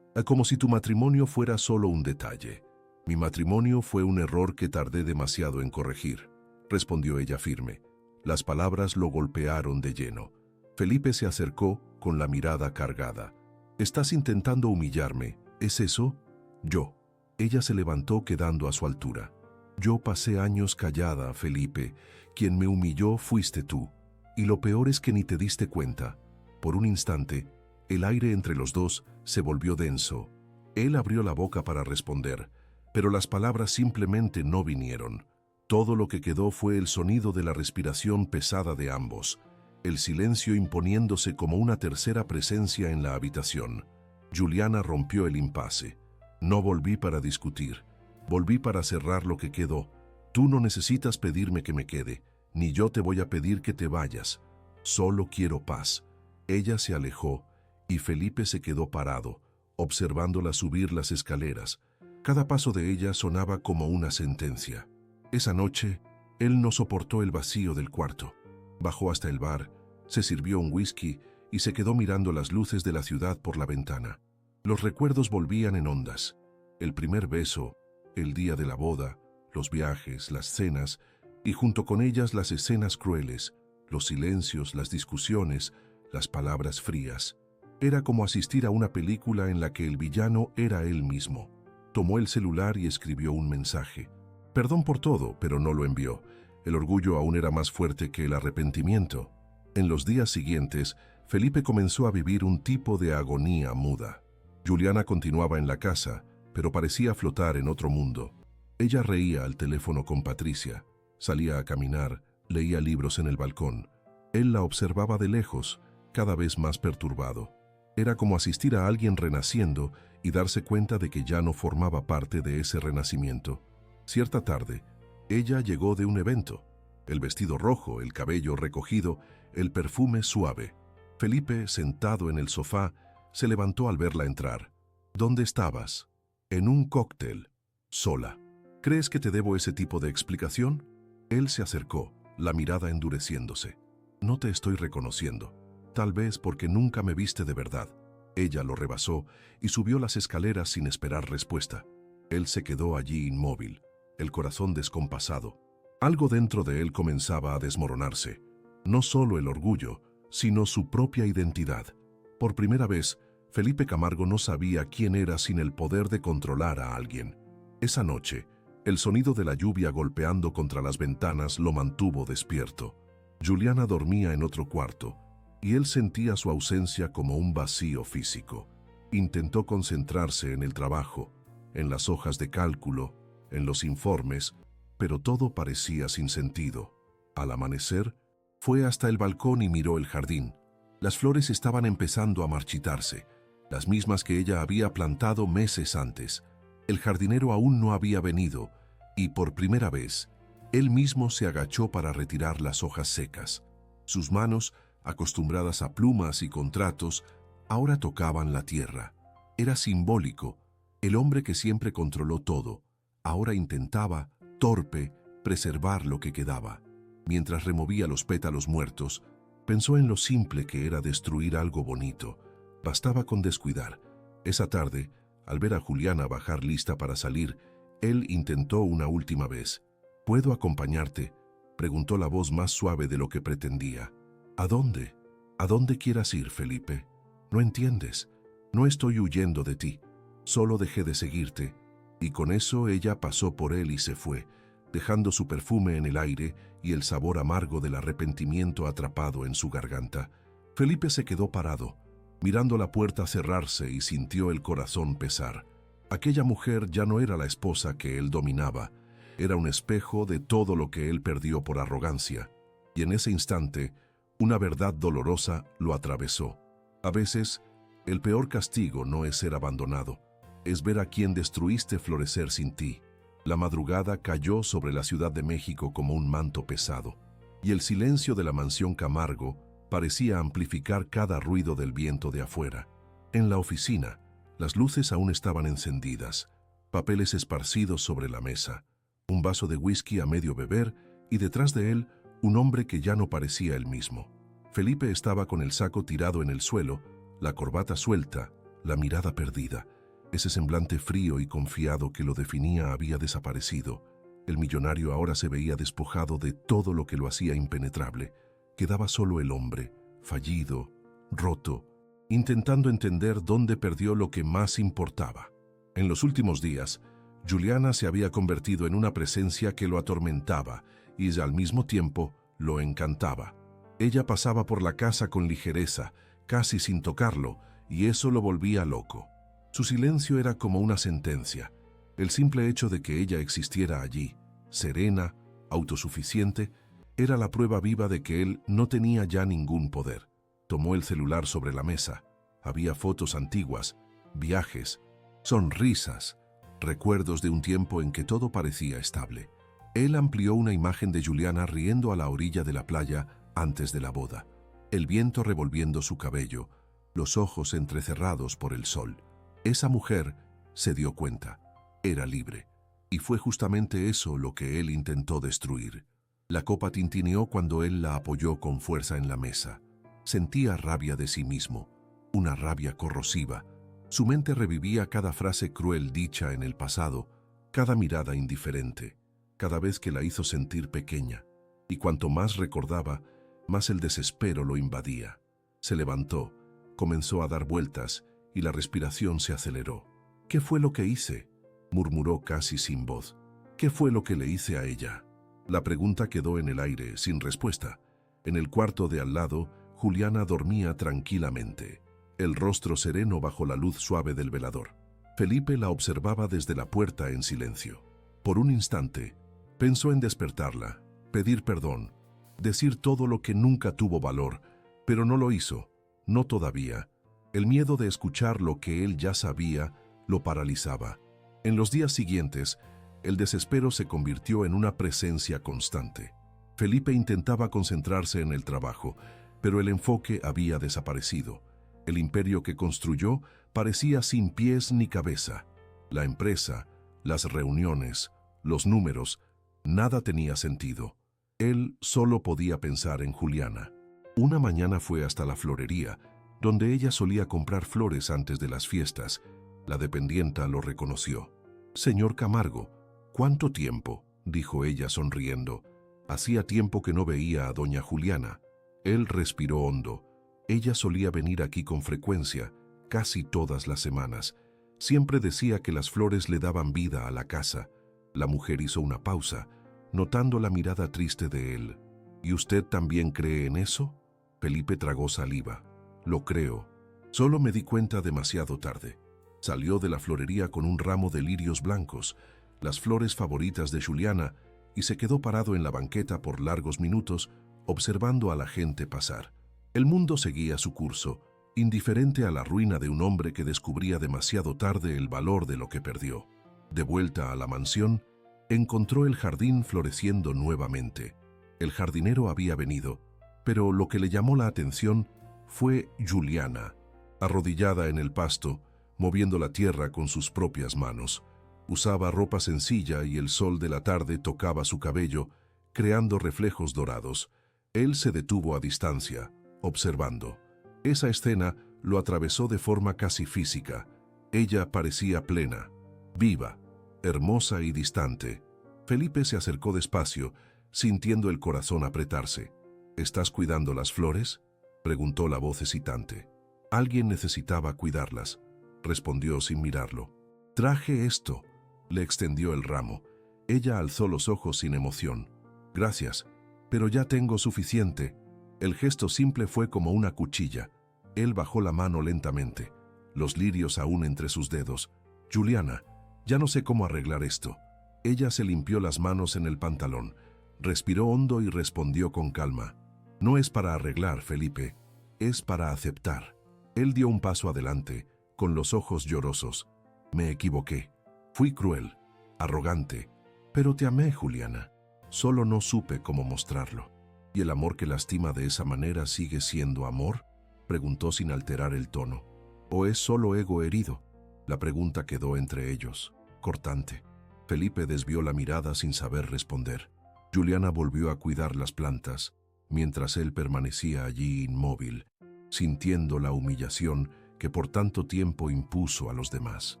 Como si tu matrimonio fuera solo un detalle». «Mi matrimonio fue un error que tardé demasiado en corregir», respondió ella firme. Las palabras lo golpearon de lleno. Felipe se acercó con la mirada cargada. «¿Estás intentando humillarme? ¿Es eso?». Yo. Ella se levantó quedando a su altura. Yo pasé años callada, Felipe. Quien me humilló fuiste tú. Y lo peor es que ni te diste cuenta. Por un instante, el aire entre los dos se volvió denso. Él abrió la boca para responder, pero las palabras simplemente no vinieron. Todo lo que quedó fue el sonido de la respiración pesada de ambos, el silencio imponiéndose como una tercera presencia en la habitación. Juliana rompió el impasse. No volví para discutir, volví para cerrar lo que quedó. Tú no necesitas pedirme que me quede, ni yo te voy a pedir que te vayas. Solo quiero paz. Ella se alejó y Felipe se quedó parado, observándola subir las escaleras. Cada paso de ella sonaba como una sentencia. Esa noche, él no soportó el vacío del cuarto. Bajó hasta el bar, se sirvió un whisky y se quedó mirando las luces de la ciudad por la ventana. Los recuerdos volvían en ondas. El primer beso, el día de la boda, los viajes, las cenas y junto con ellas las escenas crueles, los silencios, las discusiones, las palabras frías. Era como asistir a una película en la que el villano era él mismo. Tomó el celular y escribió un mensaje. Perdón por todo, pero no lo envió. El orgullo aún era más fuerte que el arrepentimiento. En los días siguientes, Felipe comenzó a vivir un tipo de agonía muda. Juliana continuaba en la casa, pero parecía flotar en otro mundo. Ella reía al teléfono con Patricia, salía a caminar, leía libros en el balcón. Él la observaba de lejos, cada vez más perturbado. Era como asistir a alguien renaciendo y darse cuenta de que ya no formaba parte de ese renacimiento. Cierta tarde, ella llegó de un evento. El vestido rojo, el cabello recogido, el perfume suave. Felipe, sentado en el sofá, se levantó al verla entrar. ¿Dónde estabas? En un cóctel, sola. ¿Crees que te debo ese tipo de explicación? Él se acercó, la mirada endureciéndose. No te estoy reconociendo. Tal vez porque nunca me viste de verdad. Ella lo rebasó y subió las escaleras sin esperar respuesta. Él se quedó allí inmóvil, el corazón descompasado. Algo dentro de él comenzaba a desmoronarse. No solo el orgullo, sino su propia identidad. Por primera vez, Felipe Camargo no sabía quién era sin el poder de controlar a alguien. Esa noche, el sonido de la lluvia golpeando contra las ventanas lo mantuvo despierto. Juliana dormía en otro cuarto, y él sentía su ausencia como un vacío físico. Intentó concentrarse en el trabajo, en las hojas de cálculo, en los informes, pero todo parecía sin sentido. Al amanecer, fue hasta el balcón y miró el jardín. Las flores estaban empezando a marchitarse, las mismas que ella había plantado meses antes. El jardinero aún no había venido, y por primera vez, él mismo se agachó para retirar las hojas secas. Sus manos, acostumbradas a plumas y contratos, ahora tocaban la tierra. Era simbólico. El hombre que siempre controló todo, ahora intentaba, torpe, preservar lo que quedaba. Mientras removía los pétalos muertos, pensó en lo simple que era destruir algo bonito. Bastaba con descuidar. Esa tarde, al ver a Juliana bajar lista para salir, él intentó una última vez. ¿Puedo acompañarte?, preguntó la voz más suave de lo que pretendía. ¿A dónde? ¿A dónde quieras ir, Felipe? No entiendes. No estoy huyendo de ti. Solo dejé de seguirte. Y con eso ella pasó por él y se fue, dejando su perfume en el aire y el sabor amargo del arrepentimiento atrapado en su garganta. Felipe se quedó parado, mirando la puerta cerrarse y sintió el corazón pesar. Aquella mujer ya no era la esposa que él dominaba, era un espejo de todo lo que él perdió por arrogancia. Y en ese instante, una verdad dolorosa lo atravesó. A veces, el peor castigo no es ser abandonado, es ver a quien destruiste florecer sin ti. La madrugada cayó sobre la Ciudad de México como un manto pesado, y el silencio de la mansión Camargo parecía amplificar cada ruido del viento de afuera. En la oficina, las luces aún estaban encendidas, papeles esparcidos sobre la mesa, un vaso de whisky a medio beber y detrás de él, un hombre que ya no parecía el mismo. Felipe estaba con el saco tirado en el suelo, la corbata suelta, la mirada perdida. Ese semblante frío y confiado que lo definía había desaparecido. El millonario ahora se veía despojado de todo lo que lo hacía impenetrable. Quedaba solo el hombre, fallido, roto, intentando entender dónde perdió lo que más importaba. En los últimos días, Juliana se había convertido en una presencia que lo atormentaba y al mismo tiempo lo encantaba. Ella pasaba por la casa con ligereza, casi sin tocarlo, y eso lo volvía loco. Su silencio era como una sentencia. El simple hecho de que ella existiera allí, serena, autosuficiente, era la prueba viva de que él no tenía ya ningún poder. Tomó el celular sobre la mesa. Había fotos antiguas, viajes, sonrisas, recuerdos de un tiempo en que todo parecía estable. Él amplió una imagen de Juliana riendo a la orilla de la playa antes de la boda, el viento revolviendo su cabello, los ojos entrecerrados por el sol. Esa mujer se dio cuenta, era libre, y fue justamente eso lo que él intentó destruir. La copa tintineó cuando él la apoyó con fuerza en la mesa. Sentía rabia de sí mismo, una rabia corrosiva. Su mente revivía cada frase cruel dicha en el pasado, cada mirada indiferente, cada vez que la hizo sentir pequeña. Y cuanto más recordaba, más el desespero lo invadía. Se levantó, comenzó a dar vueltas y la respiración se aceleró. «¿Qué fue lo que hice?», murmuró casi sin voz. «¿Qué fue lo que le hice a ella?». La pregunta quedó en el aire, sin respuesta. En el cuarto de al lado, Juliana dormía tranquilamente, el rostro sereno bajo la luz suave del velador. Felipe la observaba desde la puerta en silencio. Por un instante, pensó en despertarla, pedir perdón, decir todo lo que nunca tuvo valor, pero no lo hizo, no todavía. El miedo de escuchar lo que él ya sabía lo paralizaba. En los días siguientes, el desespero se convirtió en una presencia constante. Felipe intentaba concentrarse en el trabajo, pero el enfoque había desaparecido. El imperio que construyó parecía sin pies ni cabeza. La empresa, las reuniones, los números, nada tenía sentido. Él solo podía pensar en Juliana. Una mañana fue hasta la florería, donde ella solía comprar flores antes de las fiestas. La dependienta lo reconoció. «Señor Camargo, ¿cuánto tiempo?», dijo ella sonriendo. Hacía tiempo que no veía a doña Juliana. Él respiró hondo. Ella solía venir aquí con frecuencia, casi todas las semanas. Siempre decía que las flores le daban vida a la casa. La mujer hizo una pausa, notando la mirada triste de él. «¿Y usted también cree en eso?». Felipe tragó saliva. «Lo creo. Solo me di cuenta demasiado tarde». Salió de la florería con un ramo de lirios blancos, las flores favoritas de Juliana, y se quedó parado en la banqueta por largos minutos, observando a la gente pasar. El mundo seguía su curso, indiferente a la ruina de un hombre que descubría demasiado tarde el valor de lo que perdió. De vuelta a la mansión, encontró el jardín floreciendo nuevamente. El jardinero había venido, pero lo que le llamó la atención fue Juliana, arrodillada en el pasto, moviendo la tierra con sus propias manos. Usaba ropa sencilla y el sol de la tarde tocaba su cabello, creando reflejos dorados. Él se detuvo a distancia, observando. Esa escena lo atravesó de forma casi física. Ella parecía plena, viva, hermosa y distante. Felipe se acercó despacio, sintiendo el corazón apretarse. «¿Estás cuidando las flores?», preguntó la voz hesitante. Alguien necesitaba cuidarlas, respondió sin mirarlo. «Traje esto», le extendió el ramo. Ella alzó los ojos sin emoción. «Gracias, pero ya tengo suficiente». El gesto simple fue como una cuchilla. Él bajó la mano lentamente, los lirios aún entre sus dedos. «Juliana, ya no sé cómo arreglar esto». Ella se limpió las manos en el pantalón, respiró hondo y respondió con calma. «No es para arreglar, Felipe, es para aceptar». Él dio un paso adelante, con los ojos llorosos. «Me equivoqué. Fui cruel, arrogante, pero te amé, Juliana. Solo no supe cómo mostrarlo». «¿Y el amor que lastima de esa manera sigue siendo amor?», preguntó sin alterar el tono. «¿O es solo ego herido?». La pregunta quedó entre ellos, cortante. Felipe desvió la mirada sin saber responder. Juliana volvió a cuidar las plantas, mientras él permanecía allí inmóvil, sintiendo la humillación que por tanto tiempo impuso a los demás.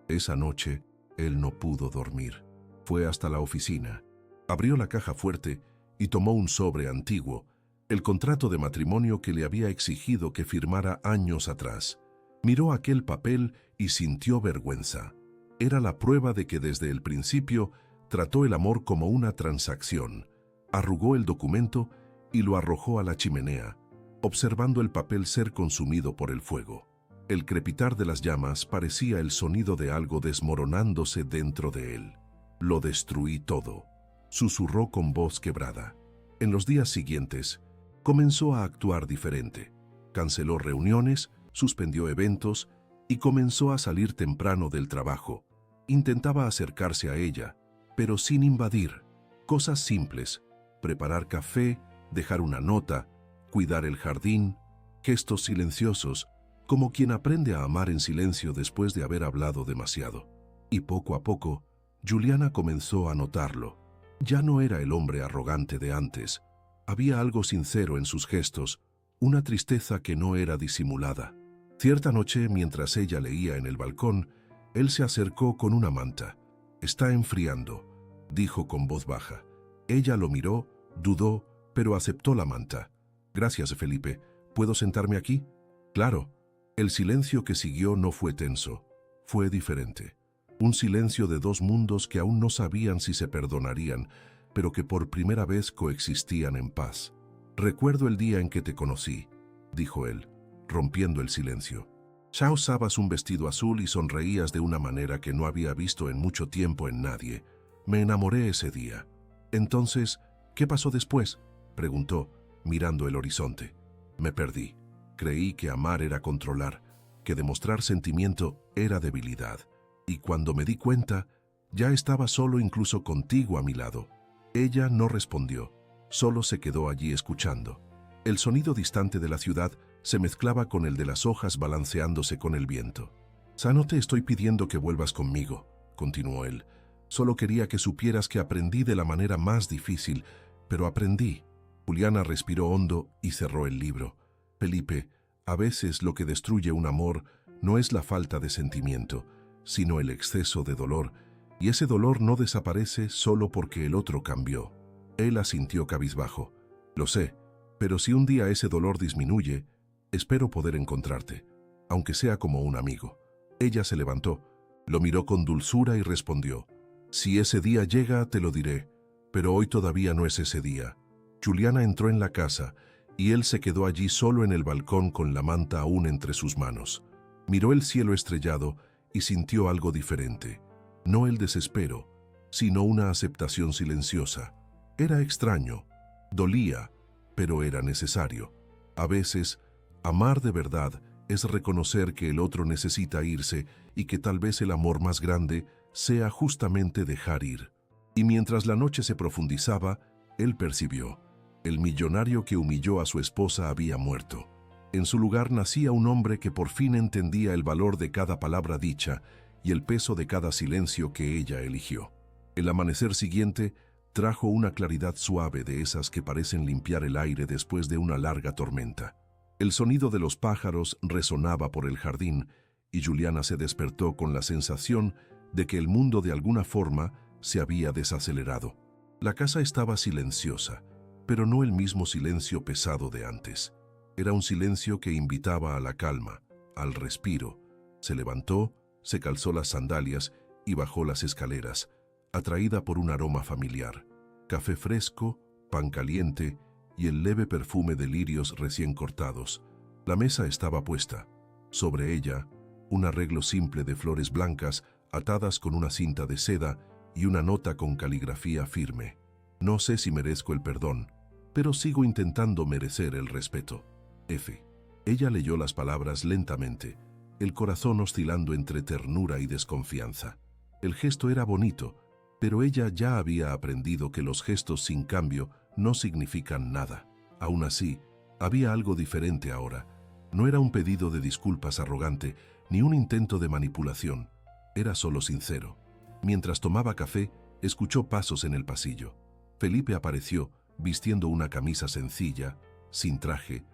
Esa noche, él no pudo dormir. Fue hasta la oficina. Abrió la caja fuerte y tomó un sobre antiguo, el contrato de matrimonio que le había exigido que firmara años atrás. Miró aquel papel y sintió vergüenza. Era la prueba de que desde el principio trató el amor como una transacción. Arrugó el documento y lo arrojó a la chimenea, observando el papel ser consumido por el fuego. El crepitar de las llamas parecía el sonido de algo desmoronándose dentro de él. «Lo destruí todo», susurró con voz quebrada. En los días siguientes, comenzó a actuar diferente. Canceló reuniones, suspendió eventos y comenzó a salir temprano del trabajo. Intentaba acercarse a ella, pero sin invadir. Cosas simples: preparar café, dejar una nota, cuidar el jardín, gestos silenciosos, como quien aprende a amar en silencio después de haber hablado demasiado. Y poco a poco, Juliana comenzó a notarlo. Ya no era el hombre arrogante de antes. Había algo sincero en sus gestos, una tristeza que no era disimulada. Cierta noche, mientras ella leía en el balcón, él se acercó con una manta. «Está enfriando», dijo con voz baja. Ella lo miró, dudó, pero aceptó la manta. «Gracias, Felipe. ¿Puedo sentarme aquí?» «Claro». El silencio que siguió no fue tenso, fue diferente. Un silencio de dos mundos que aún no sabían si se perdonarían, pero que por primera vez coexistían en paz. «Recuerdo el día en que te conocí», dijo él, rompiendo el silencio. «Ya usabas un vestido azul y sonreías de una manera que no había visto en mucho tiempo en nadie. Me enamoré ese día». «Entonces, ¿qué pasó después?», preguntó, mirando el horizonte. «Me perdí. Creí que amar era controlar, que demostrar sentimiento era debilidad. Y cuando me di cuenta, ya estaba solo incluso contigo a mi lado». Ella no respondió, solo se quedó allí escuchando. El sonido distante de la ciudad se mezclaba con el de las hojas balanceándose con el viento. «Ya no te estoy pidiendo que vuelvas conmigo», continuó él. «Solo quería que supieras que aprendí de la manera más difícil, pero aprendí». Juliana respiró hondo y cerró el libro. «Felipe, a veces lo que destruye un amor no es la falta de sentimiento, sino el exceso de dolor, y ese dolor no desaparece solo porque el otro cambió». Él asintió cabizbajo. «Lo sé, pero si un día ese dolor disminuye, espero poder encontrarte, aunque sea como un amigo». Ella se levantó, lo miró con dulzura y respondió: «Si ese día llega, te lo diré, pero hoy todavía no es ese día». Juliana entró en la casa y él se quedó allí solo en el balcón con la manta aún entre sus manos. Miró el cielo estrellado y sintió algo diferente. No el desespero, sino una aceptación silenciosa. Era extraño, dolía, pero era necesario. A veces, amar de verdad es reconocer que el otro necesita irse y que tal vez el amor más grande sea justamente dejar ir. Y mientras la noche se profundizaba, él percibió: el millonario que humilló a su esposa había muerto. En su lugar nacía un hombre que por fin entendía el valor de cada palabra dicha y el peso de cada silencio que ella eligió. El amanecer siguiente trajo una claridad suave de esas que parecen limpiar el aire después de una larga tormenta. El sonido de los pájaros resonaba por el jardín y Juliana se despertó con la sensación de que el mundo de alguna forma se había desacelerado. La casa estaba silenciosa, pero no el mismo silencio pesado de antes. Era un silencio que invitaba a la calma, al respiro. Se levantó, se calzó las sandalias y bajó las escaleras, atraída por un aroma familiar: café fresco, pan caliente y el leve perfume de lirios recién cortados. La mesa estaba puesta. Sobre ella, un arreglo simple de flores blancas atadas con una cinta de seda y una nota con caligrafía firme: «No sé si merezco el perdón, pero sigo intentando merecer el respeto. F». Ella leyó las palabras lentamente, el corazón oscilando entre ternura y desconfianza. El gesto era bonito, pero ella ya había aprendido que los gestos sin cambio no significan nada. Aún así, había algo diferente ahora. No era un pedido de disculpas arrogante, ni un intento de manipulación. Era solo sincero. Mientras tomaba café, escuchó pasos en el pasillo. Felipe apareció, vistiendo una camisa sencilla, sin traje,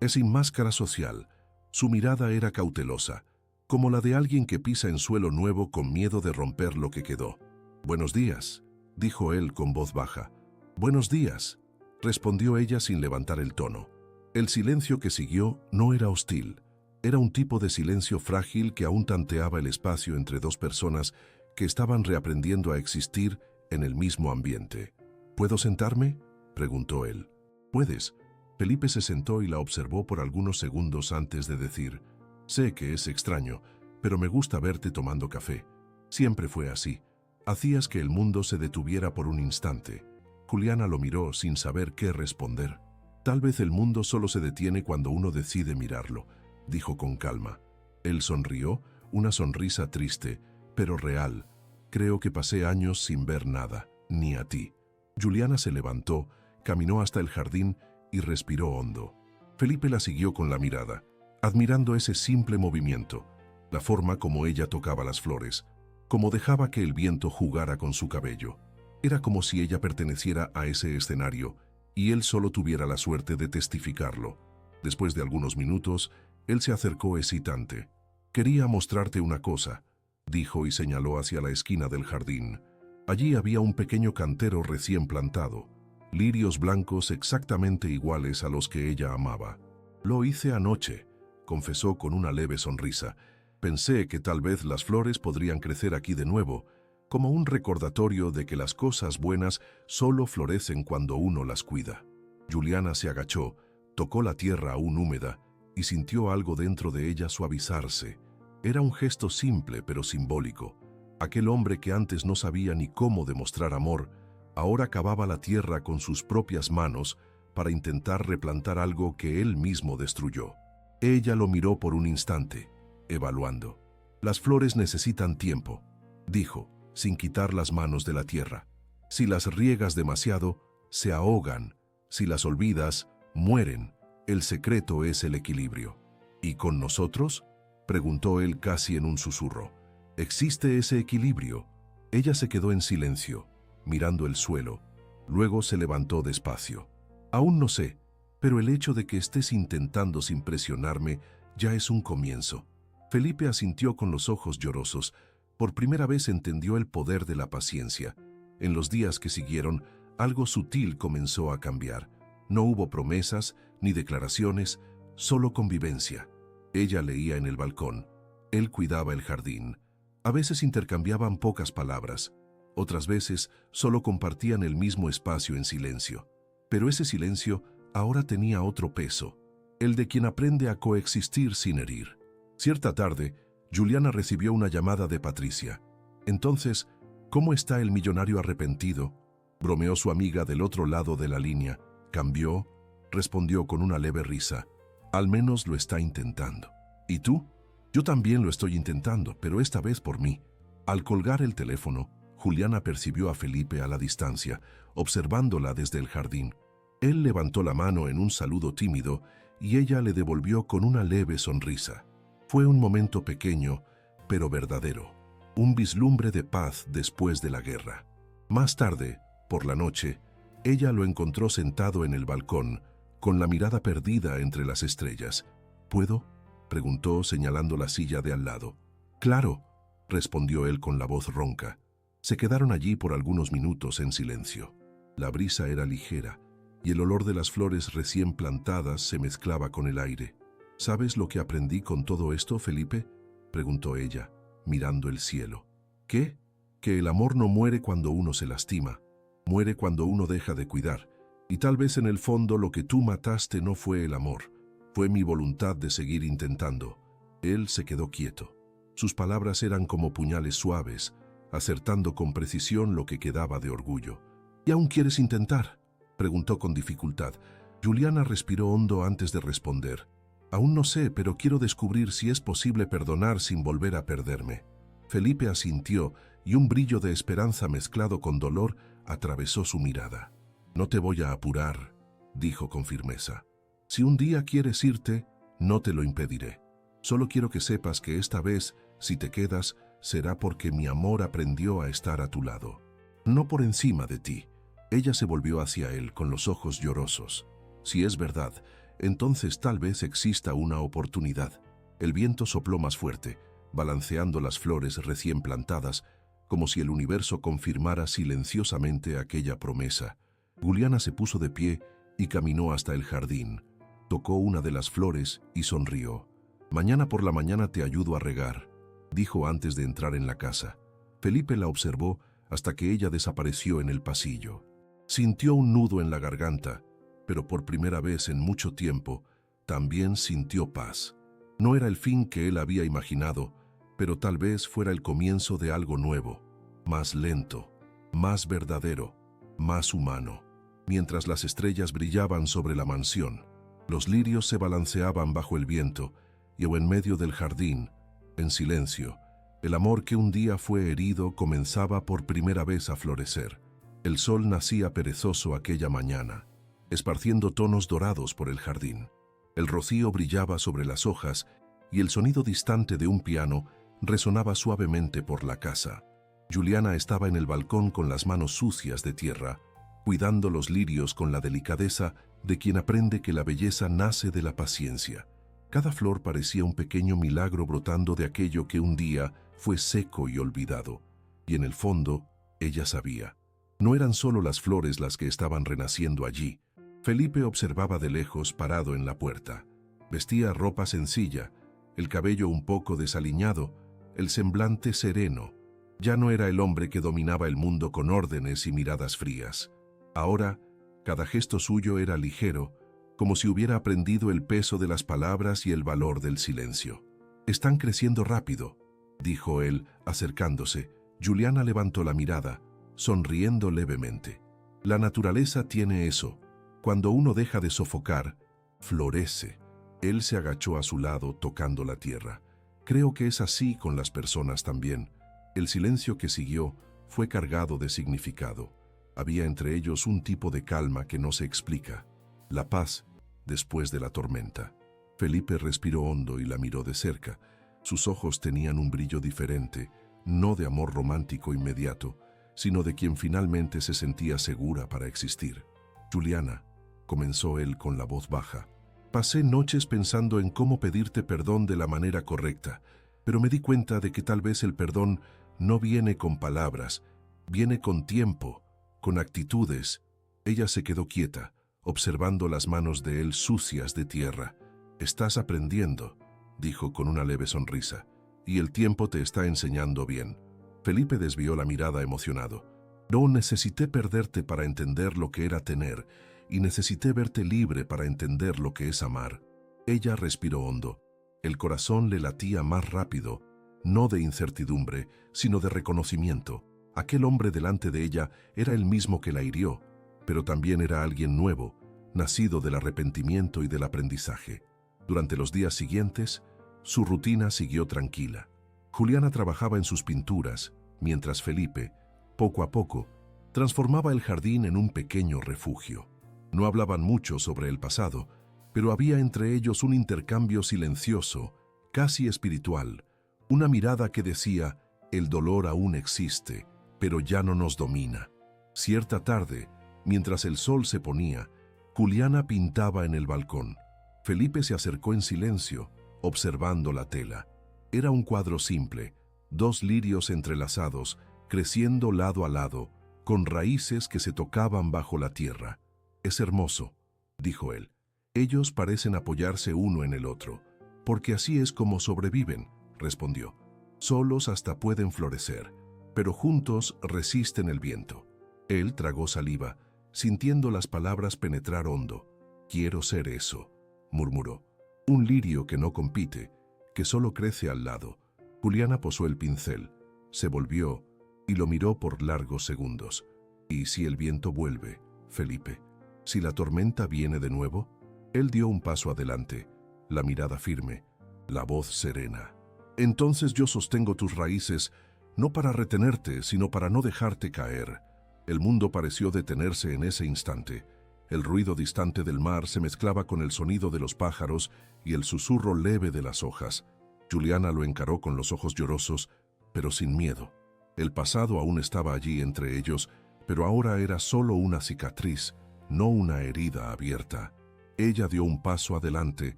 sin máscara social. Su mirada era cautelosa, como la de alguien que pisa en suelo nuevo con miedo de romper lo que quedó. «Buenos días», dijo él con voz baja. «Buenos días», respondió ella sin levantar el tono. El silencio que siguió no era hostil. Era un tipo de silencio frágil que aún tanteaba el espacio entre dos personas que estaban reaprendiendo a existir en el mismo ambiente. ¿Puedo sentarme?, preguntó él. «Puedes». Felipe se sentó y la observó por algunos segundos antes de decir: «Sé que es extraño, pero me gusta verte tomando café. Siempre fue así. Hacías que el mundo se detuviera por un instante». Juliana lo miró sin saber qué responder. «Tal vez el mundo solo se detiene cuando uno decide mirarlo», dijo con calma. Él sonrió, una sonrisa triste, pero real. «Creo que pasé años sin ver nada, ni a ti». Juliana se levantó, caminó hasta el jardín y respiró hondo. Felipe la siguió con la mirada, admirando ese simple movimiento, la forma como ella tocaba las flores, como dejaba que el viento jugara con su cabello. Era como si ella perteneciera a ese escenario y él solo tuviera la suerte de testificarlo. Después de algunos minutos, él se acercó hesitante. «Quería mostrarte una cosa», dijo y señaló hacia la esquina del jardín. Allí había un pequeño cantero recién plantado, lirios blancos exactamente iguales a los que ella amaba. «Lo hice anoche», confesó con una leve sonrisa. «Pensé que tal vez las flores podrían crecer aquí de nuevo, como un recordatorio de que las cosas buenas solo florecen cuando uno las cuida». Juliana se agachó, tocó la tierra aún húmeda y sintió algo dentro de ella suavizarse. Era un gesto simple pero simbólico. Aquel hombre que antes no sabía ni cómo demostrar amor, ahora cavaba la tierra con sus propias manos para intentar replantar algo que él mismo destruyó. Ella lo miró por un instante, evaluando. «Las flores necesitan tiempo», dijo, sin quitar las manos de la tierra. «Si las riegas demasiado, se ahogan. Si las olvidas, mueren. El secreto es el equilibrio». «¿Y con nosotros?», preguntó él casi en un susurro. «¿Existe ese equilibrio?». Ella se quedó en silencio, mirando el suelo. Luego se levantó despacio. «Aún no sé, pero el hecho de que estés intentando sin presionarme ya es un comienzo». Felipe asintió con los ojos llorosos. Por primera vez entendió el poder de la paciencia. En los días que siguieron, algo sutil comenzó a cambiar. No hubo promesas ni declaraciones, solo convivencia. Ella leía en el balcón. Él cuidaba el jardín. A veces intercambiaban pocas palabras. Otras veces solo compartían el mismo espacio en silencio. Pero ese silencio ahora tenía otro peso, el de quien aprende a coexistir sin herir. Cierta tarde, Juliana recibió una llamada de Patricia. «Entonces, ¿cómo está el millonario arrepentido?», bromeó su amiga del otro lado de la línea. «¿Cambió?», respondió con una leve risa. «Al menos lo está intentando». «¿Y tú?». «Yo también lo estoy intentando, pero esta vez por mí». Al colgar el teléfono, Juliana percibió a Felipe a la distancia, observándola desde el jardín. Él levantó la mano en un saludo tímido y ella le devolvió con una leve sonrisa. Fue un momento pequeño, pero verdadero, un vislumbre de paz después de la guerra. Más tarde, por la noche, ella lo encontró sentado en el balcón, con la mirada perdida entre las estrellas. «¿Puedo?», preguntó señalando la silla de al lado. «Claro», respondió él con la voz ronca. Se quedaron allí por algunos minutos en silencio. La brisa era ligera y el olor de las flores recién plantadas se mezclaba con el aire. «¿Sabes lo que aprendí con todo esto, Felipe?», preguntó ella, mirando el cielo. «¿Qué?». «Que el amor no muere cuando uno se lastima, muere cuando uno deja de cuidar. Y tal vez en el fondo lo que tú mataste no fue el amor, fue mi voluntad de seguir intentando». Él se quedó quieto. Sus palabras eran como puñales suaves, acertando con precisión lo que quedaba de orgullo. «¿Y aún quieres intentar?», preguntó con dificultad. Juliana respiró hondo antes de responder. «Aún no sé, pero quiero descubrir si es posible perdonar sin volver a perderme». Felipe asintió y un brillo de esperanza mezclado con dolor atravesó su mirada. «No te voy a apurar», dijo con firmeza. «Si un día quieres irte, no te lo impediré. Solo quiero que sepas que esta vez, si te quedas, será porque mi amor aprendió a estar a tu lado, no por encima de ti». Ella se volvió hacia él con los ojos llorosos. «Si es verdad, entonces tal vez exista una oportunidad». El viento sopló más fuerte, balanceando las flores recién plantadas, como si el universo confirmara silenciosamente aquella promesa. Juliana se puso de pie y caminó hasta el jardín. Tocó una de las flores y sonrió. «Mañana por la mañana te ayudo a regar», dijo antes de entrar en la casa. Felipe la observó hasta que ella desapareció en el pasillo. Sintió un nudo en la garganta, pero por primera vez en mucho tiempo, también sintió paz. No era el fin que él había imaginado, pero tal vez fuera el comienzo de algo nuevo, más lento, más verdadero, más humano. Mientras las estrellas brillaban sobre la mansión, los lirios se balanceaban bajo el viento y en medio del jardín, en silencio, el amor que un día fue herido comenzaba por primera vez a florecer. El sol nacía perezoso aquella mañana, esparciendo tonos dorados por el jardín. El rocío brillaba sobre las hojas y el sonido distante de un piano resonaba suavemente por la casa. Juliana estaba en el balcón con las manos sucias de tierra, cuidando los lirios con la delicadeza de quien aprende que la belleza nace de la paciencia. Cada flor parecía un pequeño milagro brotando de aquello que un día fue seco y olvidado. Y en el fondo, ella sabía. No eran solo las flores las que estaban renaciendo allí. Felipe observaba de lejos parado en la puerta. Vestía ropa sencilla, el cabello un poco desaliñado, el semblante sereno. Ya no era el hombre que dominaba el mundo con órdenes y miradas frías. Ahora, cada gesto suyo era ligero, como si hubiera aprendido el peso de las palabras y el valor del silencio. «Están creciendo rápido», dijo él, acercándose. Juliana levantó la mirada, sonriendo levemente. La naturaleza tiene eso. Cuando uno deja de sofocar, florece. Él se agachó a su lado, tocando la tierra. Creo que es así con las personas también. El silencio que siguió fue cargado de significado. Había entre ellos un tipo de calma que no se explica. La paz después de la tormenta. Felipe respiró hondo y la miró de cerca. Sus ojos tenían un brillo diferente, no de amor romántico inmediato, sino de quien finalmente se sentía segura para existir. «Juliana», comenzó él con la voz baja, «pasé noches pensando en cómo pedirte perdón de la manera correcta, pero me di cuenta de que tal vez el perdón no viene con palabras, viene con tiempo, con actitudes». Ella se quedó quieta, observando las manos de él sucias de tierra. «Estás aprendiendo», dijo con una leve sonrisa, «y el tiempo te está enseñando bien». Felipe desvió la mirada emocionado. «No necesité perderte para entender lo que era tener, y necesité verte libre para entender lo que es amar». Ella respiró hondo. El corazón le latía más rápido, no de incertidumbre, sino de reconocimiento. Aquel hombre delante de ella era el mismo que la hirió, pero también era alguien nuevo, nacido del arrepentimiento y del aprendizaje. Durante los días siguientes, su rutina siguió tranquila. Juliana trabajaba en sus pinturas, mientras Felipe, poco a poco, transformaba el jardín en un pequeño refugio. No hablaban mucho sobre el pasado, pero había entre ellos un intercambio silencioso, casi espiritual, una mirada que decía: «El dolor aún existe, pero ya no nos domina». Cierta tarde, mientras el sol se ponía, Juliana pintaba en el balcón. Felipe se acercó en silencio, observando la tela. Era un cuadro simple, 2 lirios entrelazados, creciendo lado a lado, con raíces que se tocaban bajo la tierra. «Es hermoso», dijo él. «Ellos parecen apoyarse uno en el otro, porque así es como sobreviven», respondió. «Solos hasta pueden florecer, pero juntos resisten el viento». Él tragó saliva, sintiendo las palabras penetrar hondo. «Quiero ser eso», murmuró. «Un lirio que no compite, que solo crece al lado». Juliana posó el pincel, se volvió y lo miró por largos segundos. «¿Y si el viento vuelve, Felipe? ¿Si la tormenta viene de nuevo?» Él dio un paso adelante, la mirada firme, la voz serena. «Entonces yo sostengo tus raíces, no para retenerte, sino para no dejarte caer». El mundo pareció detenerse en ese instante. El ruido distante del mar se mezclaba con el sonido de los pájaros y el susurro leve de las hojas. Juliana lo encaró con los ojos llorosos, pero sin miedo. El pasado aún estaba allí entre ellos, pero ahora era solo una cicatriz, no una herida abierta. Ella dio un paso adelante,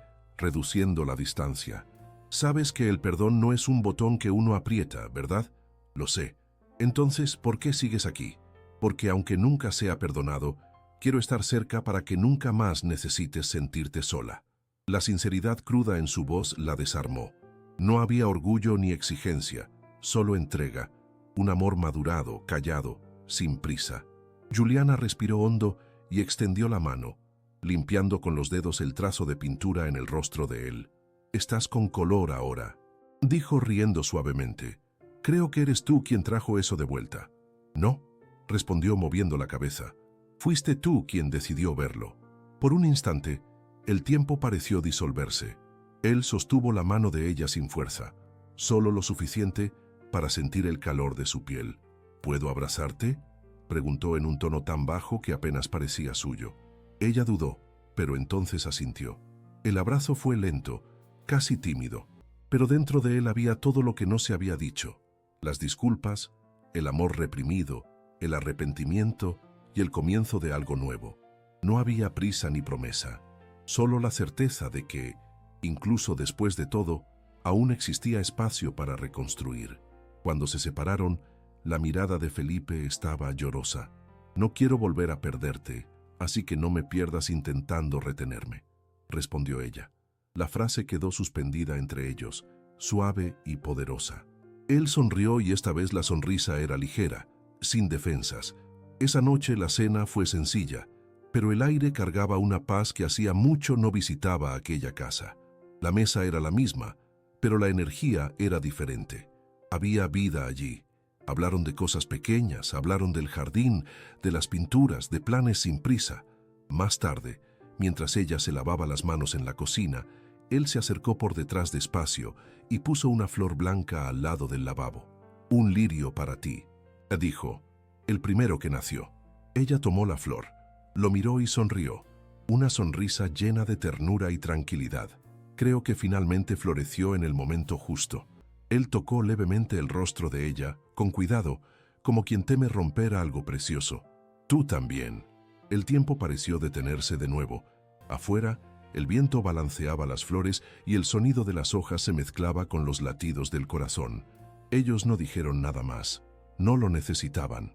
reduciendo la distancia. «Sabes que el perdón no es un botón que uno aprieta, ¿verdad?» «Lo sé. Entonces, ¿por qué sigues aquí?» «Porque aunque nunca sea perdonado, quiero estar cerca para que nunca más necesites sentirte sola». La sinceridad cruda en su voz la desarmó. No había orgullo ni exigencia, solo entrega. Un amor madurado, callado, sin prisa. Juliana respiró hondo y extendió la mano, limpiando con los dedos el trazo de pintura en el rostro de él. «Estás con color ahora», dijo riendo suavemente. «Creo que eres tú quien trajo eso de vuelta». «No», respondió moviendo la cabeza. «Fuiste tú quien decidió verlo». Por un instante, el tiempo pareció disolverse. Él sostuvo la mano de ella sin fuerza, solo lo suficiente para sentir el calor de su piel. «¿Puedo abrazarte?», preguntó en un tono tan bajo que apenas parecía suyo. Ella dudó, pero entonces asintió. El abrazo fue lento, casi tímido, pero dentro de él había todo lo que no se había dicho: las disculpas, el amor reprimido, el arrepentimiento y el comienzo de algo nuevo. No había prisa ni promesa, solo la certeza de que, incluso después de todo, aún existía espacio para reconstruir. Cuando se separaron, la mirada de Felipe estaba llorosa. «No quiero volver a perderte, así que no me pierdas intentando retenerme», respondió ella. La frase quedó suspendida entre ellos, suave y poderosa. Él sonrió y esta vez la sonrisa era ligera, sin defensas. Esa noche la cena fue sencilla, pero el aire cargaba una paz que hacía mucho no visitaba aquella casa. La mesa era la misma, pero la energía era diferente. Había vida allí. Hablaron de cosas pequeñas, hablaron del jardín, de las pinturas, de planes sin prisa. Más tarde, mientras ella se lavaba las manos en la cocina, él se acercó por detrás despacio y puso una flor blanca al lado del lavabo. «Un lirio para ti», dijo, «el primero que nació». Ella tomó la flor, lo miró y sonrió, una sonrisa llena de ternura y tranquilidad. Creo que finalmente floreció en el momento justo. Él tocó levemente el rostro de ella, con cuidado, como quien teme romper algo precioso. «Tú también». El tiempo pareció detenerse de nuevo. Afuera, el viento balanceaba las flores y el sonido de las hojas se mezclaba con los latidos del corazón. Ellos no dijeron nada más. No lo necesitaban.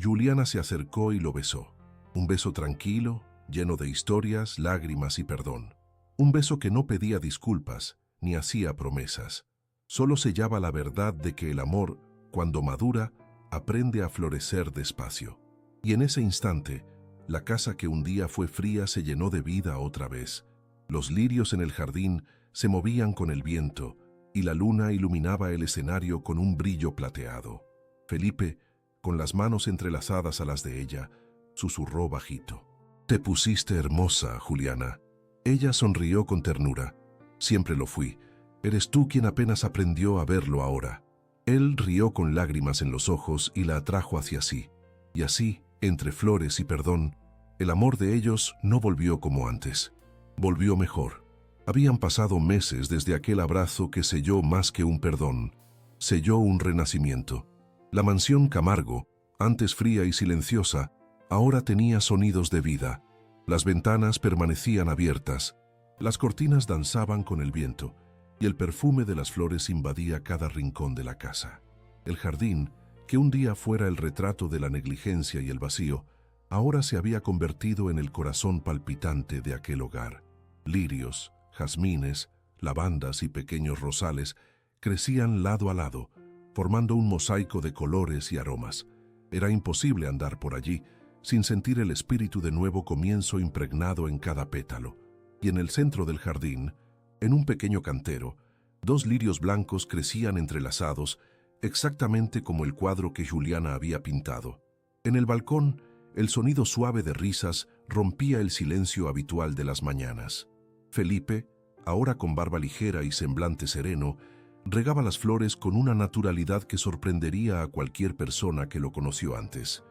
Juliana se acercó y lo besó. Un beso tranquilo, lleno de historias, lágrimas y perdón. Un beso que no pedía disculpas, ni hacía promesas. Solo sellaba la verdad de que el amor, cuando madura, aprende a florecer despacio. Y en ese instante, la casa que un día fue fría se llenó de vida otra vez. Los lirios en el jardín se movían con el viento y la luna iluminaba el escenario con un brillo plateado. Felipe, con las manos entrelazadas a las de ella, susurró bajito: «Te pusiste hermosa, Juliana». Ella sonrió con ternura. «Siempre lo fui. Eres tú quien apenas aprendió a verlo ahora». Él rió con lágrimas en los ojos y la atrajo hacia sí. Y así, entre flores y perdón, el amor de ellos no volvió como antes. Volvió mejor. Habían pasado meses desde aquel abrazo que selló más que un perdón. Selló un renacimiento. La mansión Camargo, antes fría y silenciosa, ahora tenía sonidos de vida. Las ventanas permanecían abiertas, las cortinas danzaban con el viento, y el perfume de las flores invadía cada rincón de la casa. El jardín, que un día fuera el retrato de la negligencia y el vacío, ahora se había convertido en el corazón palpitante de aquel hogar. Lirios, jazmines, lavandas y pequeños rosales crecían lado a lado, formando un mosaico de colores y aromas. Era imposible andar por allí sin sentir el espíritu de nuevo comienzo impregnado en cada pétalo. Y en el centro del jardín, en un pequeño cantero, 2 lirios blancos crecían entrelazados, exactamente como el cuadro que Juliana había pintado. En el balcón, el sonido suave de risas rompía el silencio habitual de las mañanas. Felipe, ahora con barba ligera y semblante sereno, regaba las flores con una naturalidad que sorprendería a cualquier persona que lo conoció antes.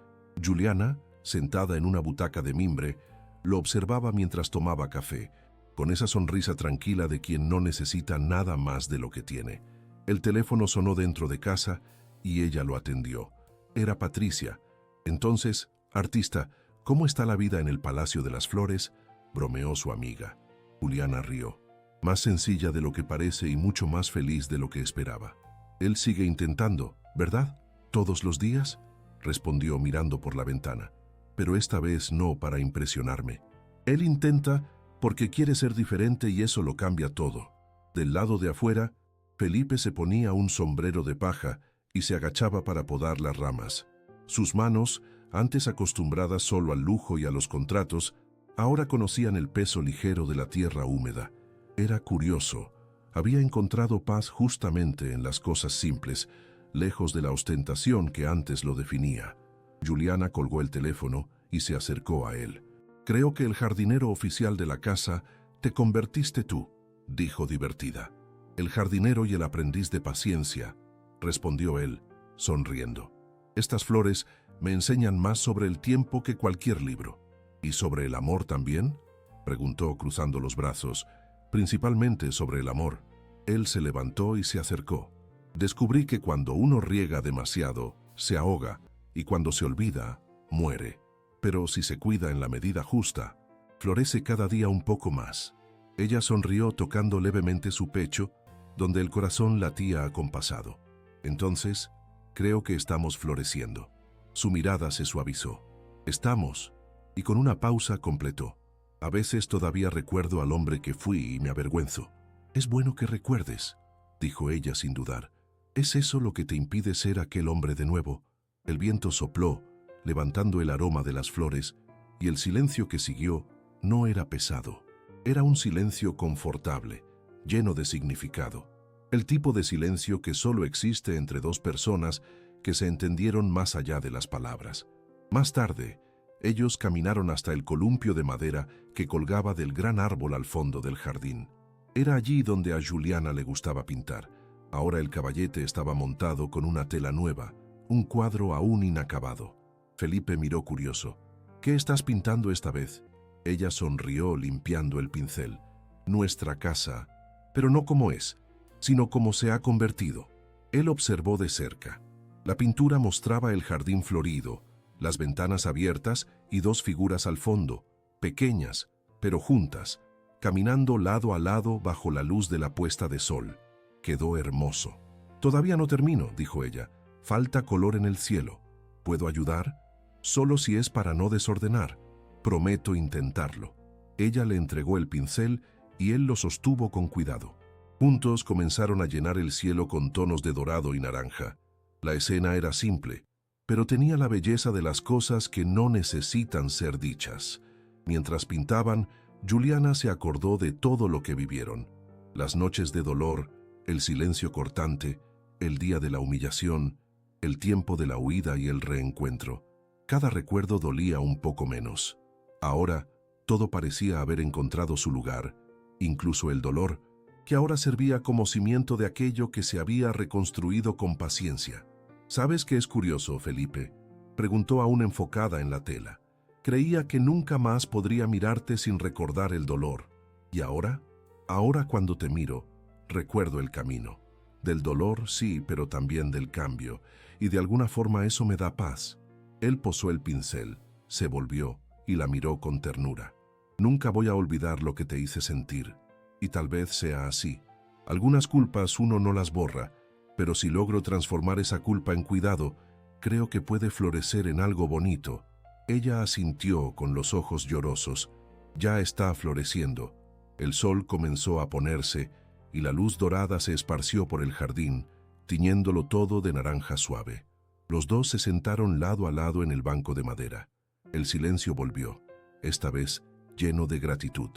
Juliana, sentada en una butaca de mimbre, lo observaba mientras tomaba café, con esa sonrisa tranquila de quien no necesita nada más de lo que tiene. El teléfono sonó dentro de casa y ella lo atendió. Era Patricia. «Entonces, artista, ¿cómo está la vida en el Palacio de las Flores?», bromeó su amiga. Juliana rió. «Más sencilla de lo que parece y mucho más feliz de lo que esperaba». «Él sigue intentando, ¿verdad? ¿Todos los días?», respondió mirando por la ventana. «Pero esta vez no para impresionarme. Él intenta porque quiere ser diferente y eso lo cambia todo». Del lado de afuera, Felipe se ponía un sombrero de paja y se agachaba para podar las ramas. Sus manos, antes acostumbradas solo al lujo y a los contratos, ahora conocían el peso ligero de la tierra húmeda. Era curioso. Había encontrado paz justamente en las cosas simples, lejos de la ostentación que antes lo definía. Juliana colgó el teléfono y se acercó a él. «Creo que el jardinero oficial de la casa te convertiste tú», dijo divertida. «El jardinero y el aprendiz de paciencia», respondió él, sonriendo. «Estas flores me enseñan más sobre el tiempo que cualquier libro». «¿Y sobre el amor también?», preguntó cruzando los brazos. «Principalmente sobre el amor». Él se levantó y se acercó. «Descubrí que cuando uno riega demasiado, se ahoga, y cuando se olvida, muere. Pero si se cuida en la medida justa, florece cada día un poco más». Ella sonrió tocando levemente su pecho, donde el corazón latía acompasado. «Entonces, creo que estamos floreciendo». Su mirada se suavizó. «Estamos», y con una pausa completó. «A veces todavía recuerdo al hombre que fui y me avergüenzo». «Es bueno que recuerdes», dijo ella sin dudar. «¿Es eso lo que te impide ser aquel hombre de nuevo?». El viento sopló, levantando el aroma de las flores, y el silencio que siguió no era pesado. Era un silencio confortable, lleno de significado. El tipo de silencio que solo existe entre dos personas que se entendieron más allá de las palabras. Más tarde, ellos caminaron hasta el columpio de madera que colgaba del gran árbol al fondo del jardín. Era allí donde a Juliana le gustaba pintar. Ahora el caballete estaba montado con una tela nueva, un cuadro aún inacabado. Felipe miró curioso. «¿Qué estás pintando esta vez?». Ella sonrió limpiando el pincel. «Nuestra casa, pero no como es, sino como se ha convertido». Él observó de cerca. La pintura mostraba el jardín florido, las ventanas abiertas y dos figuras al fondo, pequeñas, pero juntas, caminando lado a lado bajo la luz de la puesta de sol. Quedó hermoso. «Todavía no termino», dijo ella. «Falta color en el cielo. ¿Puedo ayudar?». «Solo si es para no desordenar. Prometo intentarlo». Ella le entregó el pincel y él lo sostuvo con cuidado. Juntos comenzaron a llenar el cielo con tonos de dorado y naranja. La escena era simple, pero tenía la belleza de las cosas que no necesitan ser dichas. Mientras pintaban, Juliana se acordó de todo lo que vivieron. Las noches de dolor, el silencio cortante, el día de la humillación, el tiempo de la huida y el reencuentro. Cada recuerdo dolía un poco menos. Ahora, todo parecía haber encontrado su lugar, incluso el dolor, que ahora servía como cimiento de aquello que se había reconstruido con paciencia. «¿Sabes qué es curioso, Felipe?», preguntó aún enfocada en la tela. «Creía que nunca más podría mirarte sin recordar el dolor. ¿Y ahora? Ahora cuando te miro, recuerdo el camino. Del dolor, sí, pero también del cambio, y de alguna forma eso me da paz». Él posó el pincel, se volvió y la miró con ternura. «Nunca voy a olvidar lo que te hice sentir, y tal vez sea así. Algunas culpas uno no las borra, pero si logro transformar esa culpa en cuidado, creo que puede florecer en algo bonito». Ella asintió con los ojos llorosos. «Ya está floreciendo». El sol comenzó a ponerse y la luz dorada se esparció por el jardín, tiñéndolo todo de naranja suave. Los dos se sentaron lado a lado en el banco de madera. El silencio volvió, esta vez lleno de gratitud.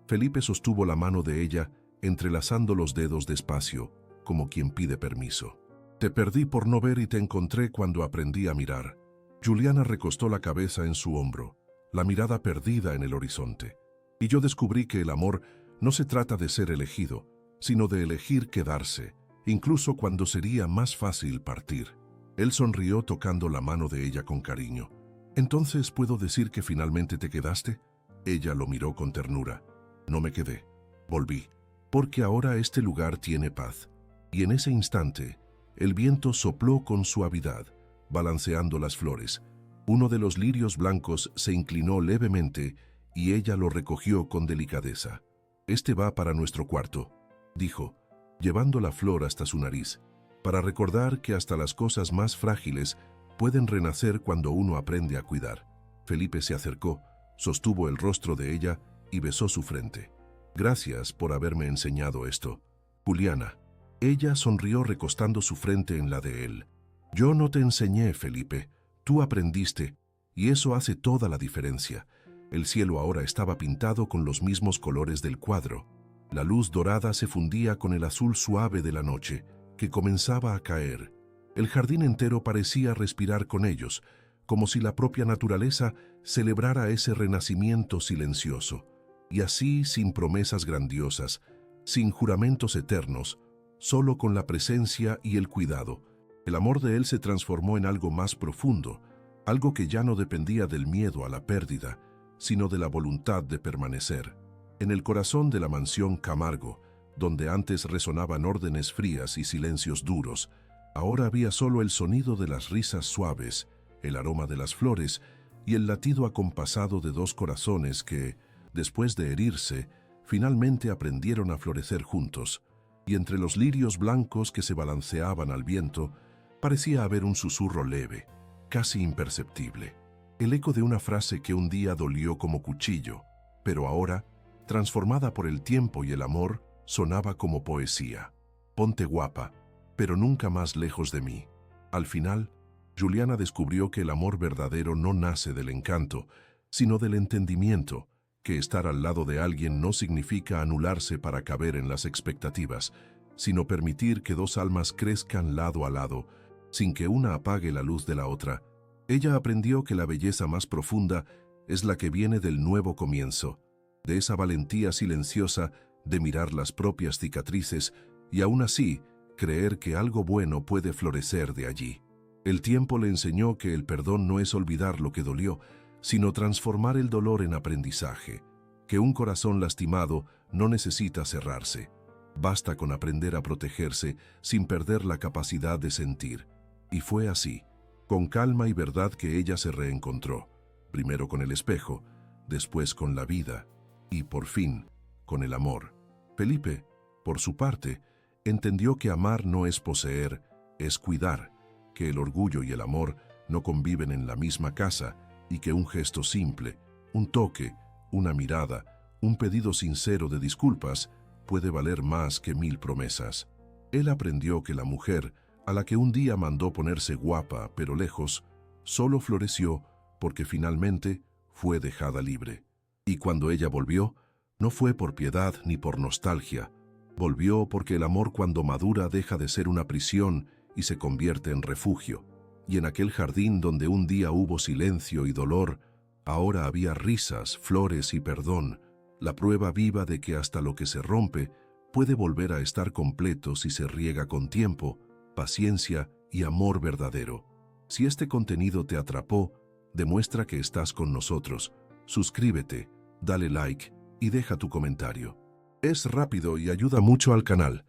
Felipe sostuvo la mano de ella, entrelazando los dedos despacio, como quien pide permiso. «Te perdí por no ver y te encontré cuando aprendí a mirar». Juliana recostó la cabeza en su hombro, la mirada perdida en el horizonte. «Y yo descubrí que el amor no se trata de ser elegido, sino de elegir quedarse, incluso cuando sería más fácil partir». Él sonrió tocando la mano de ella con cariño. «¿Entonces puedo decir que finalmente te quedaste?». Ella lo miró con ternura. «No me quedé, volví, porque ahora este lugar tiene paz». Y en ese instante, el viento sopló con suavidad, balanceando las flores. Uno de los lirios blancos se inclinó levemente y ella lo recogió con delicadeza. «Este va para nuestro cuarto», dijo, llevando la flor hasta su nariz, para recordar que hasta las cosas más frágiles pueden renacer cuando uno aprende a cuidar. Felipe se acercó, sostuvo el rostro de ella y besó su frente. «Gracias por haberme enseñado esto, Juliana». Ella sonrió recostando su frente en la de él. Yo no te enseñé, Felipe, tú aprendiste, y eso hace toda la diferencia. El cielo ahora estaba pintado con los mismos colores del cuadro. La luz dorada se fundía con el azul suave de la noche, que comenzaba a caer. El jardín entero parecía respirar con ellos, como si la propia naturaleza celebrara ese renacimiento silencioso. Y así, sin promesas grandiosas, sin juramentos eternos, solo con la presencia y el cuidado, el amor de él se transformó en algo más profundo, algo que ya no dependía del miedo a la pérdida, sino de la voluntad de permanecer. En el corazón de la mansión Camargo, donde antes resonaban órdenes frías y silencios duros, ahora había solo el sonido de las risas suaves, el aroma de las flores y el latido acompasado de dos corazones que, después de herirse, finalmente aprendieron a florecer juntos, y entre los lirios blancos que se balanceaban al viento, parecía haber un susurro leve, casi imperceptible, el eco de una frase que un día dolió como cuchillo, pero ahora, transformada por el tiempo y el amor, sonaba como poesía. Ponte guapa, pero nunca más lejos de mí. Al final, Juliana descubrió que el amor verdadero no nace del encanto, sino del entendimiento, que estar al lado de alguien no significa anularse para caber en las expectativas, sino permitir que dos almas crezcan lado a lado, sin que una apague la luz de la otra. Ella aprendió que la belleza más profunda es la que viene del nuevo comienzo, de esa valentía silenciosa de mirar las propias cicatrices y aún así creer que algo bueno puede florecer de allí. El tiempo le enseñó que el perdón no es olvidar lo que dolió, sino transformar el dolor en aprendizaje, que un corazón lastimado no necesita cerrarse. Basta con aprender a protegerse sin perder la capacidad de sentir. Y fue así, con calma y verdad, que ella se reencontró, primero con el espejo, después con la vida y, por fin, con el amor. Felipe, por su parte, entendió que amar no es poseer, es cuidar, que el orgullo y el amor no conviven en la misma casa y que un gesto simple, un toque, una mirada, un pedido sincero de disculpas puede valer más que 1000 promesas. Él aprendió que la mujer, a la que un día mandó ponerse guapa pero lejos, solo floreció porque finalmente fue dejada libre. Y cuando ella volvió, no fue por piedad ni por nostalgia. Volvió porque el amor, cuando madura, deja de ser una prisión y se convierte en refugio. Y en aquel jardín donde un día hubo silencio y dolor, ahora había risas, flores y perdón, la prueba viva de que hasta lo que se rompe puede volver a estar completo si se riega con tiempo, paciencia y amor verdadero. Si este contenido te atrapó, demuestra que estás con nosotros. Suscríbete, dale like y deja tu comentario. Es rápido y ayuda mucho al canal.